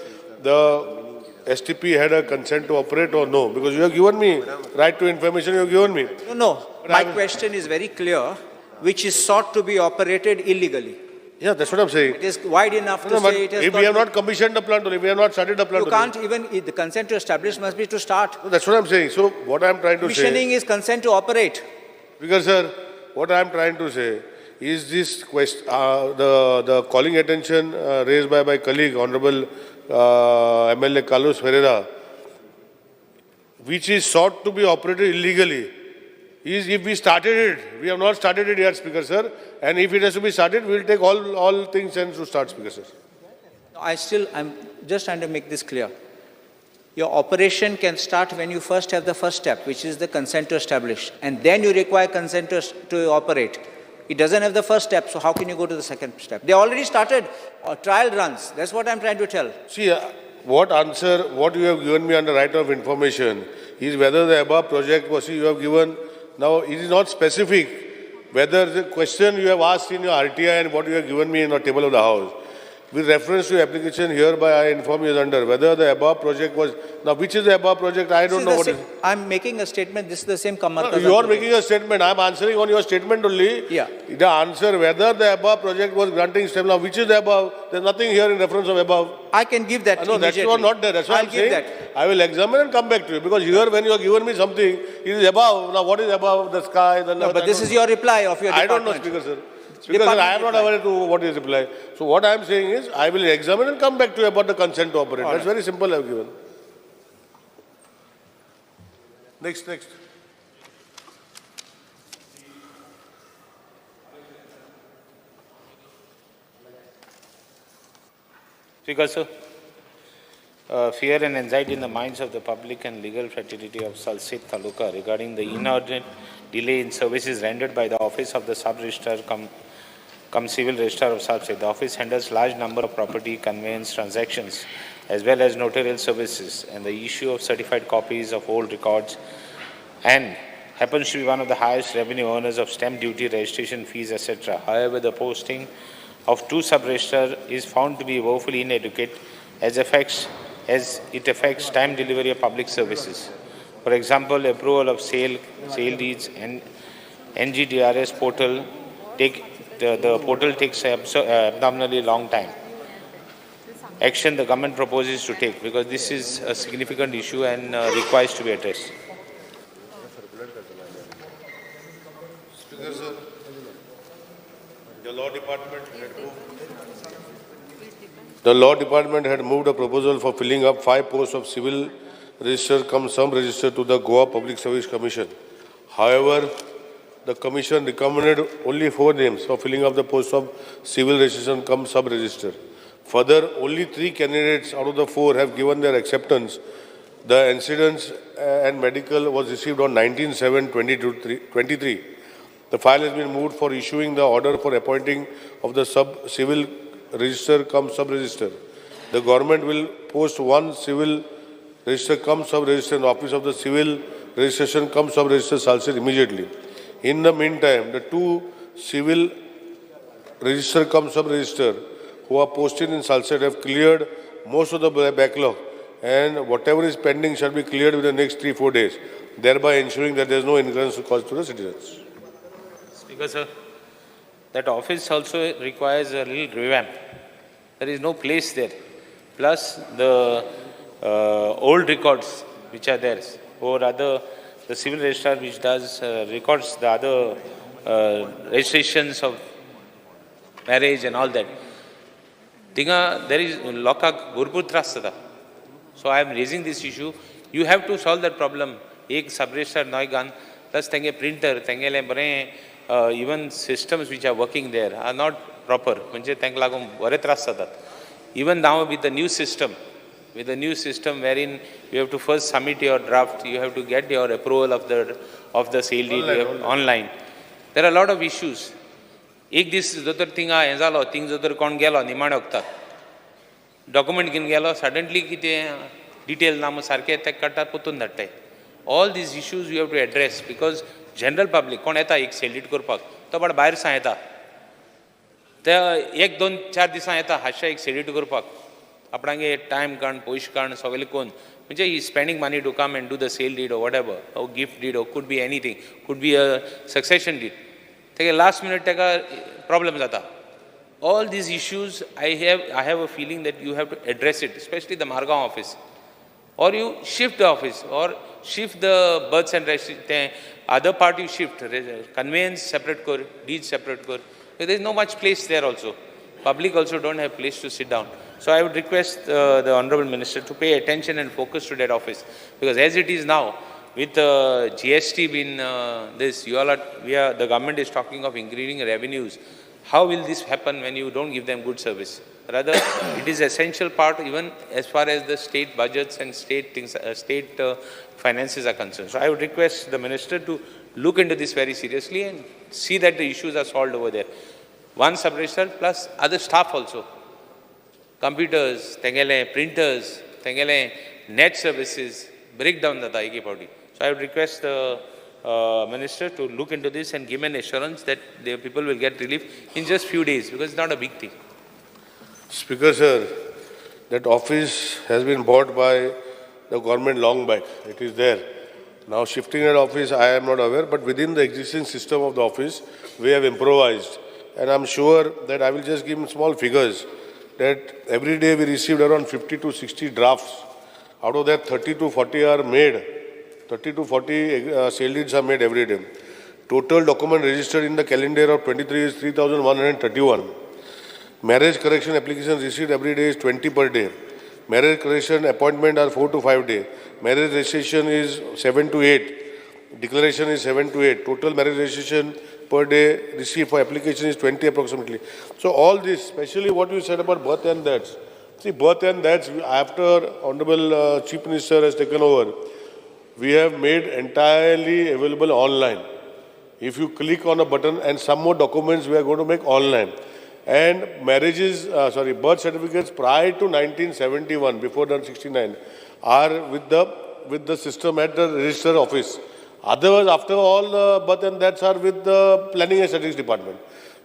the STP had a consent to operate or no. Because you have given me right to information, you have given me. No. My question is very clear, which is sought to be operated illegally. Yeah, that's what I'm saying. It is wide enough to say it has if we have not commissioned the plant, if we have not started the plant, you can't even, the consent to establish must be to start. No, that's what I'm saying. So what I'm trying to say. Commissioning is consent to operate. Because, sir, what I'm trying to say is this question, the calling attention raised by my colleague, Honorable MLA Carlos Ferreira, which is sought to be operated illegally, is if we started it. We have not started it yet, Speaker, sir. And if it has to be started, we will take all things and to start, Speaker, sir. I'm just trying to make this clear. Your operation can start when you first have the first step, which is the consent to establish. And then you require consent to operate. It doesn't have the first step, so how can you go to the second step? They already started trial runs. That's what I'm trying to tell. See, what you have given me under right of information is whether the above project was, you have given, now it is not specific. Whether the question you have asked in your RTI and what you have given me in the table of the House, with reference to application hereby I inform you under whether the above project was, now which is the above project, I don't know what is. I'm making a statement, this is the same Kamarkazan. No, you are making a statement, I am answering on your statement only. Yeah. The answer whether the above project was granting step, now which is the above, there is nothing here in reference of above. I can give that No, that's not there, that's what I'm saying. I will examine and come back to you, because here when you have given me something, it is above, now what is above the sky? No, but this is your reply of your department. I don't know, Speaker, sir. Speaker, sir, I am not aware to what is reply. So what I am saying is, I will examine and come back to you about the consent to operate. That's very simple I have given. Next. Speaker, sir, fear and anxiety in the minds of the public and legal fraternity of Salsit Taluka regarding the inordinate delay in services rendered by the Office of the Sub-Registrar cum Civil Registrar of Salsit. The office handles large number of property conveyance transactions as well as notarial services and the issue of certified copies of old records, and happens to be one of the highest revenue earners of stamp duty, registration fees, etc. However, the posting of two sub-registrars is found to be woefully inadequate as it affects time delivery of public services. For example, approval of sale deeds and NGDRS portal the portal takes abnormally long time. Action the government proposes to take, because this is a significant issue and requires to be addressed. Speaker, sir, the Law Department had moved a proposal for filling up 5 posts of civil register cum sub register to the Goa Public Service Commission. However, the Commission recommended only 4 names for filling up the post of civil registration cum sub register. Further, only 3 candidates out of the 4 have given their acceptance. The incidents and medical was received on 19/7/2023. The file has been moved for issuing the order for appointing of the civil register cum sub register. The government will post 1 civil register cum sub register in the office of the civil registration cum sub register Salsit immediately. In the meantime, the 2 civil register cum sub register who are posted in Salsit have cleared most of the backlog, and whatever is pending shall be cleared within the next 3-4 days, thereby ensuring that there is no inconvenience caused to the citizens. Speaker, sir, that office also requires a little revamp. There is no place there. Plus the old records which are there, or rather the civil registrar which does records the other registrations of marriage and all that. थिंगा there is लोकांक भरपूर त्रास जाता. So I am raising this issue. You have to solve that problem. एक sub register नॉय घान plus तेंगे printer तेंगेले बरें even systems which are working there are not proper. म्हणजे तांकां लागून बरे त्रास जातात. Even now with the new system, with the new system wherein you have to first submit your draft, you have to get your approval of the sale deed online. There are a lot of issues. एक दीस जो तर थिंगा हें जालो, thing जो तर कोण गेलो निमाणे वखदाक डॉक्युमेंट घेवन गेलो, सडनली कितें डिटेल नाम सारकें तें काडटात पोतून धाडटाय. All these issues you have to address because general public कोण येता एक सेल डीड करपाक तो बाबा भायर सां येता, ते 1, 2, 4 दिसां येता हातशे एक सेल डीड करपाक. आपणागे टायम काण पयशे काण सगळे कोण म्हणजे he spending money to come and do the sale deed or whatever, or gift deed, or could be anything, could be a succession deed. तेका लास्ट मिनट तेका प्रॉब्लेम जाता. All these issues I have a feeling that you have to address it, especially the Margaon office, or you shift the office or shift the births and registration. Other part you shift, conveyance separate kor, deed separate kor. There is no much place there also. Public also don't have place to sit down. So I would request the Honorable Minister to pay attention and focus to that office, because as it is now, with GST being this, the government is talking of increasing revenues. How will this happen when you don't give them good service? Rather, it is essential part even as far as the state budgets and state finances are concerned. So I would request the Minister to look into this very seriously and see that the issues are solved over there. One sub-register plus other staff also. Computers, tengele printers, tengele net services, breakdown data eki party. So I would request the Minister to look into this and give an assurance that the people will get relief in just few days, because it's not a big thing. Speaker sir, that office has been bought by the government long back. It is there. Now shifting that office, I am not aware, but within the existing system of the office, we have improvised. And I'm sure that I will just give small figures, that every day we received around 50 to 60 drafts. Out of that, 30 to 40 are made. 30 to 40 sale deeds are made every day. Total document registered in the calendar year of 23 is 3,131. Marriage correction applications received every day is 20 per day. Marriage correction appointment are 4 to 5 days. Marriage registration is 7 to 8. Declaration is 7 to 8. Total marriage registration per day received for application is 20 approximately. So all this, especially what you said about birth and deaths. See, birth and deaths, after Honorable Chief Minister has taken over, we have made entirely available online. If you click on a button, and some more documents we are going to make online. And marriages, birth certificates prior to 1971, before 1969, are with the system at the register office. Otherwise, after all, birth and deaths are with the Planning and Statistics Department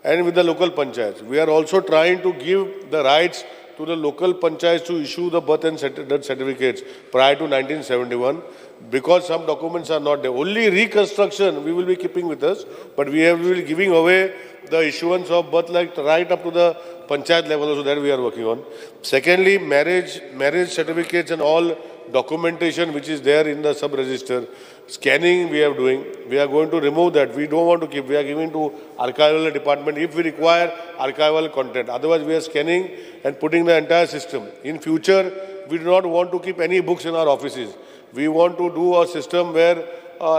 and with the local panchayats. We are also trying to give the rights to the local panchayats to issue the birth and death certificates prior to 1971, because some documents are not there. Only reconstruction we will be keeping with us, but we will be giving away the issuance of birth right up to the panchayat level also, that we are working on. Secondly, marriage certificates and all documentation which is there in the sub-register, scanning we are doing. We are going to remove that. We don't want to keep. We are giving to archival department if we require archival content. Otherwise, we are scanning and putting the entire system. In future, we do not want to keep any books in our offices. We want to do a system where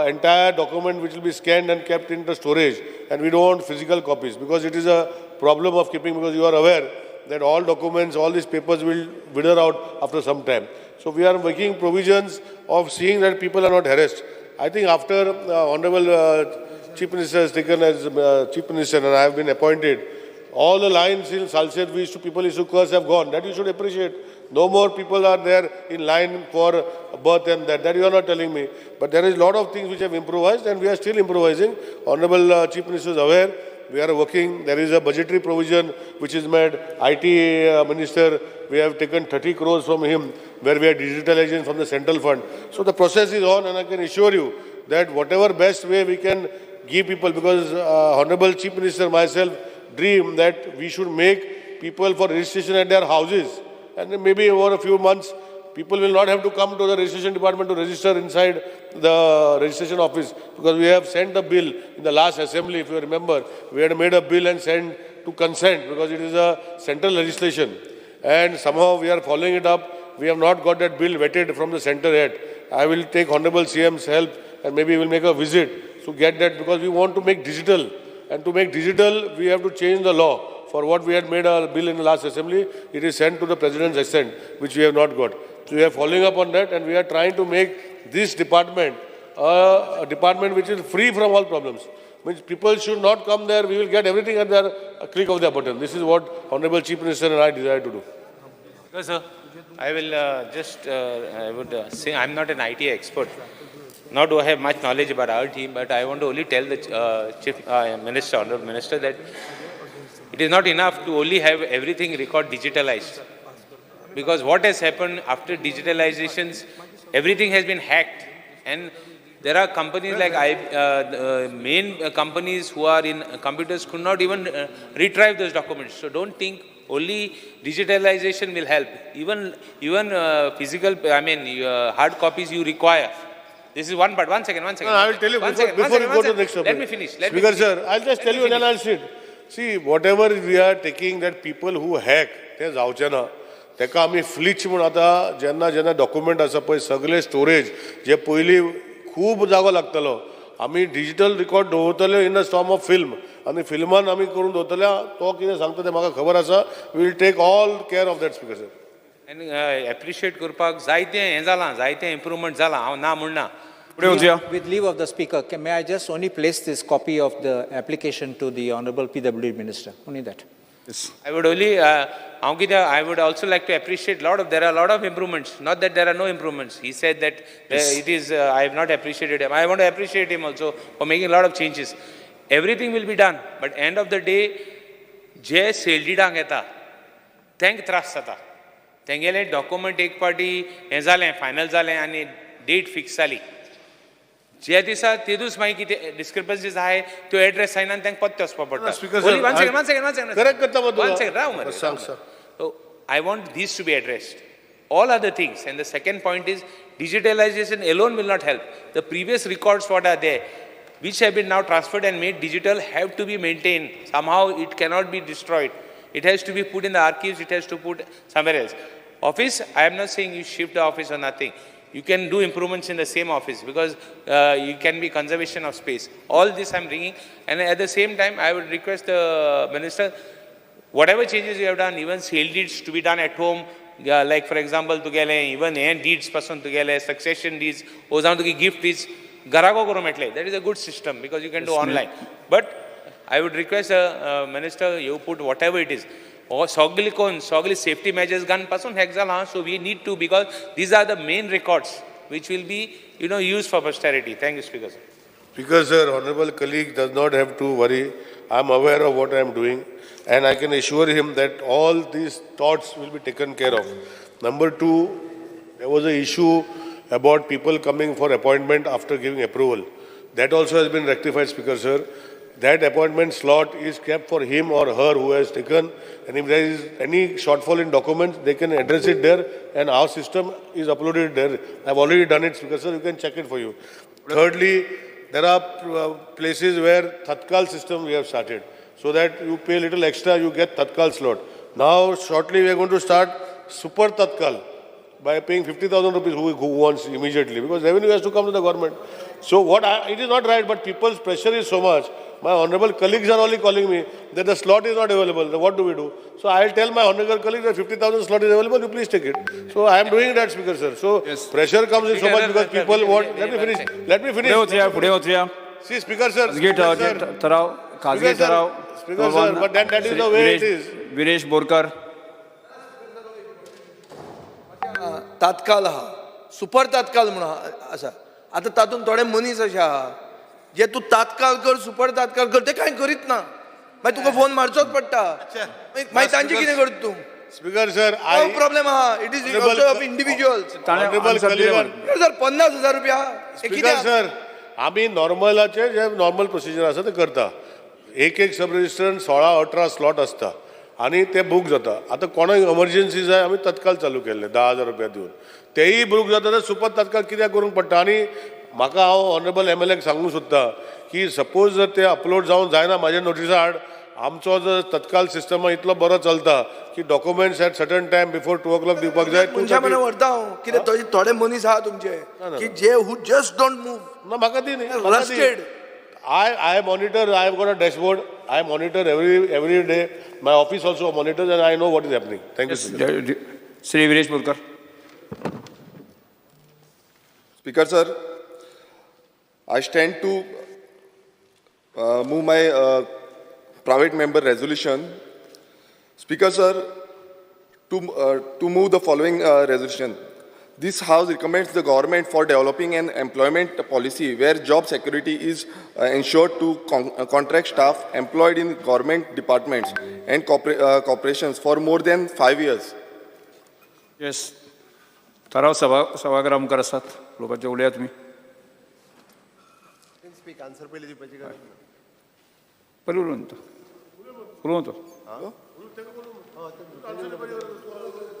entire document which will be scanned and kept in the storage, and we don't want physical copies, because it is a problem of keeping, because you are aware that all documents, all these papers will wither out after some time. So we are making provisions of seeing that people are not harassed. I think after Honorable Chief Minister has taken as Chief Minister and I have been appointed, all the lines in Salsett people issue curse have gone. That you should appreciate. No more people are there in line for birth and that you are not telling me. But there is a lot of things which have improvised, and we are still improvising. Honorable Chief Minister is aware. We are working. There is a budgetary provision which is made. IT Minister, we have taken 30 crores from him, where we are digitalizing from the central fund. So the process is on, and I can assure you that whatever best way we can give people, because Honorable Chief Minister, myself, dream that we should make people for registration at their houses. And maybe over a few months, people will not have to come to the registration department to register inside the registration office, because we have sent the bill in the last assembly, if you remember. We had made a bill and sent to consent, because it is a central legislation. and somehow we are following it up. We have not got that bill vetted from the center yet. I will take Honorable CM's help and maybe we'll make a visit to get that, because we want to make digital. And to make digital, we have to change the law. For what we had made a bill in the last assembly, it is sent to the President's assent, which we have not got. So we are following up on that, and we are trying to make this department a department which is free from all problems. Means people should not come there. We will get everything at their click of their button. This is what Honorable Chief Minister and I desire to do. Yes, sir. I will I would say I'm not an IT expert. Nor do I have much knowledge about our team, but I want to only tell the Chief Minister, Honorable Minister, that it is not enough to only have everything record digitalized. Because what has happened after digitalizations, everything has been hacked. And there are companies like main companies who are in computers could not even retrieve those documents. So don't think only digitalization will help. Even physical, hard copies you require. This is one part. One second. No, I will tell you before you go to the next topic. Let me finish. Speaker sir, I'll just tell you and then I'll sit. See, whatever we are taking, that people who hack, ते जावचे ना. तेका आमी फ्लिच म्हणून आता जेन्ना document आसा पळय सगळे स्टोरेज जे पयलीं खूब जागो लागतलो, आमी डिजिटल रिकॉर्ड दवरतले in the form of film, आनी फिल्मान आमी करून दवरतले. तो कितें सांगता तें म्हाका खबर आसा. We will take all care of that, speaker sir. आनी एप्रिशिएट करपाक जायतें हें जालां, जायतें इम्प्रुवमेंट जालां, हांव ना म्हणना. With leave of the Speaker, may I just only place this copy of the application to the Honorable PWD Minister? Only that. Yes. I would only, I would also like to appreciate there are a lot of improvements. Not that there are no improvements. He said that it is, I have not appreciated him. I want to appreciate him also for making a lot of changes. Everything will be done, but end of the day, जे सेल्डीडांक येता तांकां त्रास जाता. तेंगेलें document एक पाटी हें जालें, final जालें आनी डेट फिक्स जाली. जे दिसा तेदूच मागीर कितें डिस्क्रिपन्सीज आहाय त्यो एड्रेस जायना आनी तांकां पत्ते वचपा पडटा. One second. करेक्ट करता One second. सांग sir. So I want these to be addressed. All other things. And the second point is digitalization alone will not help. The previous records what are there, which have been now transferred and made digital, have to be maintained. Somehow it cannot be destroyed. It has to be put in the archives. It has to put somewhere else. Office, I am not saying you shift the office or nothing. You can do improvements in the same office because you can be conservation of space. All this I'm bringing. And at the same time, I would request the Minister, whatever changes you have done, even sale deeds to be done at home, like for example, even deeds person succession deeds, gift deeds, that is a good system because you can do online. But I would request the Minister, you put whatever it is. Sogli safety measures gun person hexala, so we need to, because these are the main records which will be used for posterity. Thank you, Speaker sir. Speaker sir, honorable colleague does not have to worry. I am aware of what I am doing and I can assure him that all these thoughts will be taken care of. Number two, there was an issue about people coming for appointment after giving approval. That also has been rectified, Speaker sir. That appointment slot is kept for him or her who has taken, and if there is any shortfall in documents, they can address it there and our system is uploaded there. I have already done it, Speaker sir, you can check it for you. Thirdly, there are places where Tatkal system we have started, so that you pay a little extra, you get Tatkal slot. Now, shortly we are going to start Super Tatkal by paying 50,000 rupees who wants immediately, because revenue has to come to the government. So it is not right, but people's pressure is so much. My honorable colleagues are only calling me that the slot is not available. Then what do we do? So I will tell my honorable colleagues that 50,000 slot is available, you please take it. So I am doing that, Speaker sir. So pressure comes in so much because people want. Let me finish. See, Speaker sir. Speaker sir, but that is the way it is. Viresh Borkar. तात्काळ आहा, super तात्काळ म्हणून आसा. आतां तातूंत थोडे मनीस अशे आहा जे तूं तात्काळ कर, सुपर तात्काळ कर, ते कांय करीत ना. मागीर तुका फोन मारचोच पडटा. मागीर तांचे कितें करता तूं? स्पीकर सर, प्रॉब्लेम आहा. It is also of individuals. Sir 50,000 रुपया. स्पीकर सर, आमी नॉर्मलाचे जे नॉर्मल प्रोसिजर आसा ते करता. एक सब रजिस्ट्रंट 16-18 स्लॉट आसता आणि ते बूक जाता. आतां कोणाक एमर्जन्सी जाय आमी तत्काल चालू केल्ले 10,000 रुपया दिवन. तेही बूक जाता तर सुपर तत्काळ कित्याक करूंक पडटा. आणि म्हाका हांव ऑनरेबल MLAक सांगूंक सोदता की सपोज जर ते अपलोड जावन जायना म्हाजे नोटीसा आड, आमचो जो तत्काल सिस्टम इतलो बरो चलता की documents at certain time before 2 o'clock दिवपाक जाय. मनशा मने व्हरता हांव कितें थोडे मनीस आहा तुमचे की जे हू जस्ट डोंट मूव. ना म्हाका दी न्ही. Rusted. I monitor, I have got a dashboard. I monitor every day. My office also monitors and I know what is happening. Thank you. Speaker. Shri Viresh Borkar. Speaker sir, I stand to move my private member resolution. Speaker sir, to move the following resolution. This House recommends the government for developing an employment policy where job security is ensured to contract staff employed in government departments and corporations for more than 5 years. Yes. ठराव सभागृहा मुखार आसात. लोकांचे उलया तुम्ही. पहिले उलोवन तो.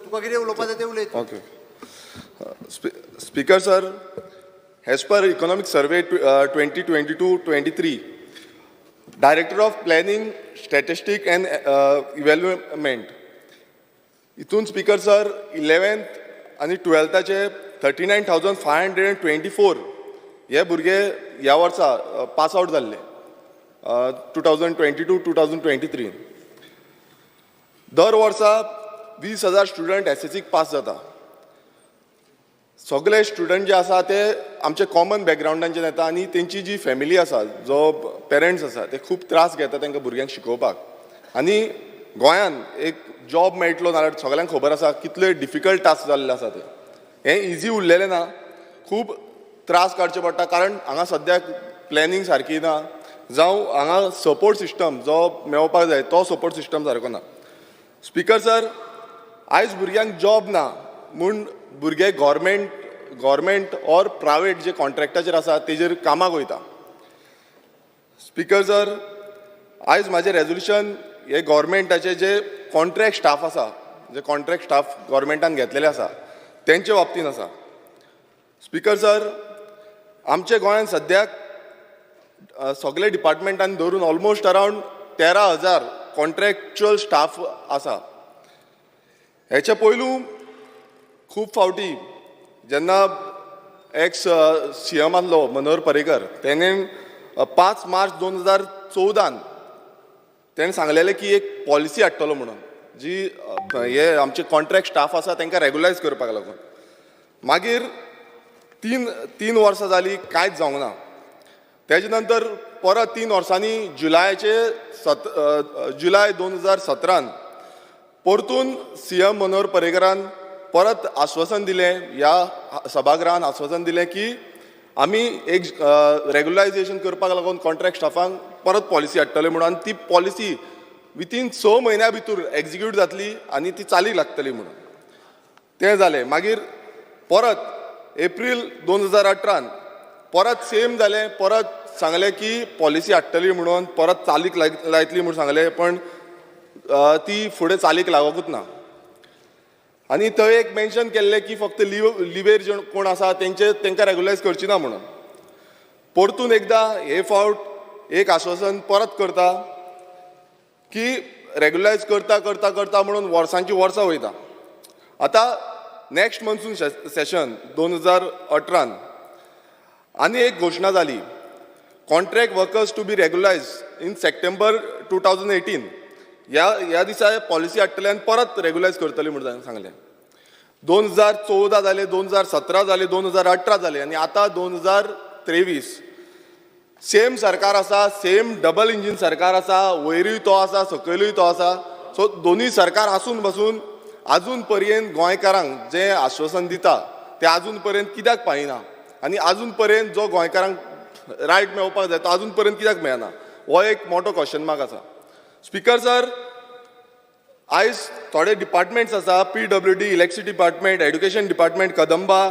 तुका कितें उलोवपाक जाय तें उलय. Okay. Speaker sir, as per Economic Survey 2022-23, Director of Planning, Statistics and Evaluation, इथून Speaker sir 11th आणि 12th 39,524 हे भुरगे ह्या वर्सा पास आउट जाल्ले 2022-2023. दर वर्सा 20,000 स्टुडंट SSCक पास जाता. सगळे स्टुडंट जे आसा ते आमचे कॉमन बॅकग्रावंडांच्यान येता आनी तेंची जी फॅमिली आसा जो पेरंट्स आसा ते खूब त्रास घेता तांकां भुरग्यांक शिकोवपाक. आनी गोंयान एक जॉब मेळटलो नाल्यार सगळ्यांक खबर आसा कितले डिफिकल्ट टास्क जाल्ले आसा ते. हें इजी उरलेलें ना. खूब त्रास काडचे पडटा कारण हांगा सद्याक प्लॅनिंग सारकी ना जावं हांगा सपोर्ट सिस्टम जो मेळपाक जाय तो सपोर्ट सिस्टम सारको ना. स्पिकर सर, आयज भुरग्यांक जॉब ना म्हूण भुरगे गव्हर्मेंट ऑर प्रायवेट जे कॉन्ट्रॅक्टाचेर आसा तेजेर कामाक वयता. स्पिकर सर, आयज म्हाजें रेजोल्युशन हे गव्हर्मेंटाचे जे कॉन्ट्रॅक्ट स्टाफ आसा, जे कॉन्ट्रॅक्ट स्टाफ गव्हर्मेंटान घेतलेले आसा तेंचे बाबतींत आसा. स्पिकर सर, आमच्या गोंयांत सद्याक सगळे डिपार्टमेंटांनी धरून ऑलमोस्ट अरावंड 13,000 कॉन्ट्रॅक्च्युअल स्टाफ आसा. हेच्या पयलू खूब फावटी जेन्ना एक्स CM आसलो मनोहर पर्रीकर तेणें 5 मार्च 2014 तेणें सांगलेलें की एक पॉलिसी हाडटलो म्हणून जी हे आमचे कॉन्ट्रॅक्ट स्टाफ आसा तांकां रेगुलायज करपाक लागून. मागीर तीन वर्सां जालीं कांयच जावंक ना. तेजे नंतर परत 3 वर्सांनी जुलाय 2017 परतून CM मनोहर पर्रीकरान परत आश्वासन दिलें, ह्या सभागृहान आश्वासन दिलें की आमी एक रेगुलायजेशन करपाक लागून कॉन्ट्रॅक्ट स्टाफांक परत पॉलिसी हाडटले म्हणून. आनी ती पॉलिसी विथीन 6 म्हयन्या भितर एक्झिक्यूट जातली आनी ती चालीक लागतली म्हणून. तें जालें. मागीर परत एप्रील 2018 परत सेम जालें. परत सांगलें की पॉलिसी हाडटली म्हणून परत चालीक लायतली म्हणून सांगलें, पण ती फुडें चालीक लागोकूच ना. आनी थंय एक मेन्शन केल्लें की फक्त लिवेर जे कोण आसा तांकां रेगुलायज करची ना म्हणून. परतून एकदां हे फावट एक आश्वासन परत करता की रेगुलायज करता म्हणून वर्सांची वर्सां वयता. आतां नेक्स्ट मन्सून सेशन 2018 आनी एक घोशणा जाली, contract workers to be regularise in September 2018. ह्या दिसा पॉलिसी हाडटले आनी परत रेगुलायज करतली म्हणून सांगलें. 2014 जालें, 2017 जालें, 2018 जालें आनी आतां 2023. सेम सरकार आसा, सेम डबल इंजीन सरकार आसा, वयरूय तो आसा सकयलूय तो आसा. सो दोनूय सरकार आसून बसून आजून पर्यंत गोंयकारांक जें आश्वासन दिता तें आजून पर्यंत कित्याक पायना आनी आजून पर्यंत जो गोंयकारांक रायट मेळपाक जाय तो आजून पर्यंत कित्याक मेळना, हो एक मोठो क्वेश्चन मार्क आसा. स्पिकर सर, आयज थोडे डिपार्टमेंट्स आसा, PWD, electricity department, education department, Kadamba,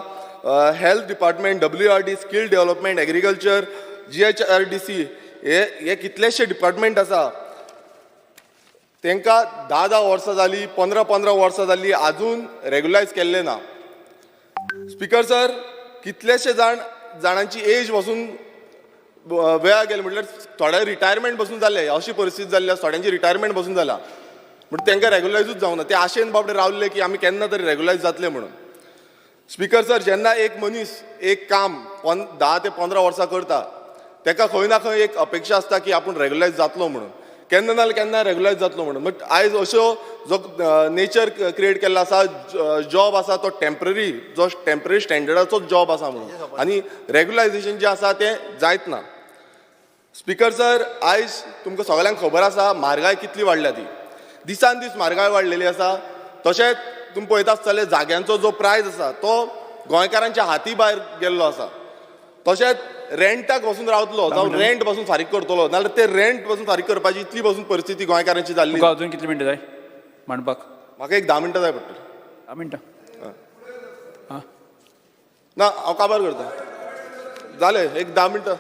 health department, WRD, skill development, agriculture, GHRDC, हे कितलेशे डिपार्टमेंट आसा तांकां 10 वर्सां जालीं, 15 वर्सां जालीं, आजून रेगुलायज केल्लें ना. स्पिकर सर, कितलेशे जाणांची एज वचून वेळा गेले म्हटल्यार थोडे रिटायरमेंट बसून जाले, अशी परिस्थिती जाल्ली आसा, थोड्यांची रिटायरमेंट बसून जाला म्हणजे तांकां रेग्युलायजूच जावना. ते आशेन बाबडे रावले की आमी केन्ना तरी रेग्युलायज जातले म्हणून. स्पीकर सर, जेन्ना एक मनीस एक काम 10 ते 15 वर्सां करता ताका खंय ना खंय एक अपेक्षा आसता की आपूण रेग्युलायज जातलो म्हणून, केन्ना नाल्यार केन्ना रेग्युलायज जातलो म्हणून. बट आयज अश्यो जो नेचर क्रिएट केल्लो आसा, जॉब आसा तो टेम्पररी स्टँडर्डाचो जॉब आसा म्हणून, आनी रेग्युलायझेशन जें आसा तें जायत ना. स्पीकर सर, आयज तुमकां सगळ्यांक खबर आसा म्हारगाय कितली वाडल्या ती. दिसान दीस म्हारगाय वाडलेली आसा. तशेंच तुमी पळयता आसतले जाग्यांचो जो प्रायस आसा तो गोंयकारांच्या हाती भायर गेल्लो आसा. तशेंच रेंटाक वचून रावतलो जावं रेंट पासून फारीक करतलो नाल्यार ते रेंट पासून फारीक करपाची इतली पासून परिस्थिती गोंयकारांची जाल्ली. तुका अजून कितली मिनटां जाय मांडपाक? म्हाका एक 10 मिनटां जाय पडटली. 10 मिनटां? ना, हांव काबार करता. जालें, एक 10 मिनटां.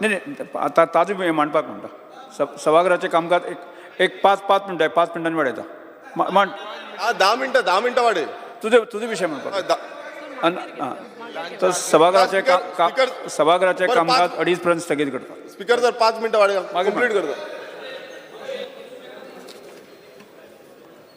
नाही नाही, आता ताजो मांडपाक म्हणटा. सभागृहाचें कामकाज एक 5 मिनटां 5 मिनटांनी वाडयता. मांड. 10 मिनटां वाडय. तुझे विशय म्हणपाक. तर सभागृहाचे कामकाज 2:30 पर्यंत स्थगित करता. स्पीकर सर, 5 मिनटां वाडय, कंप्लीट करता.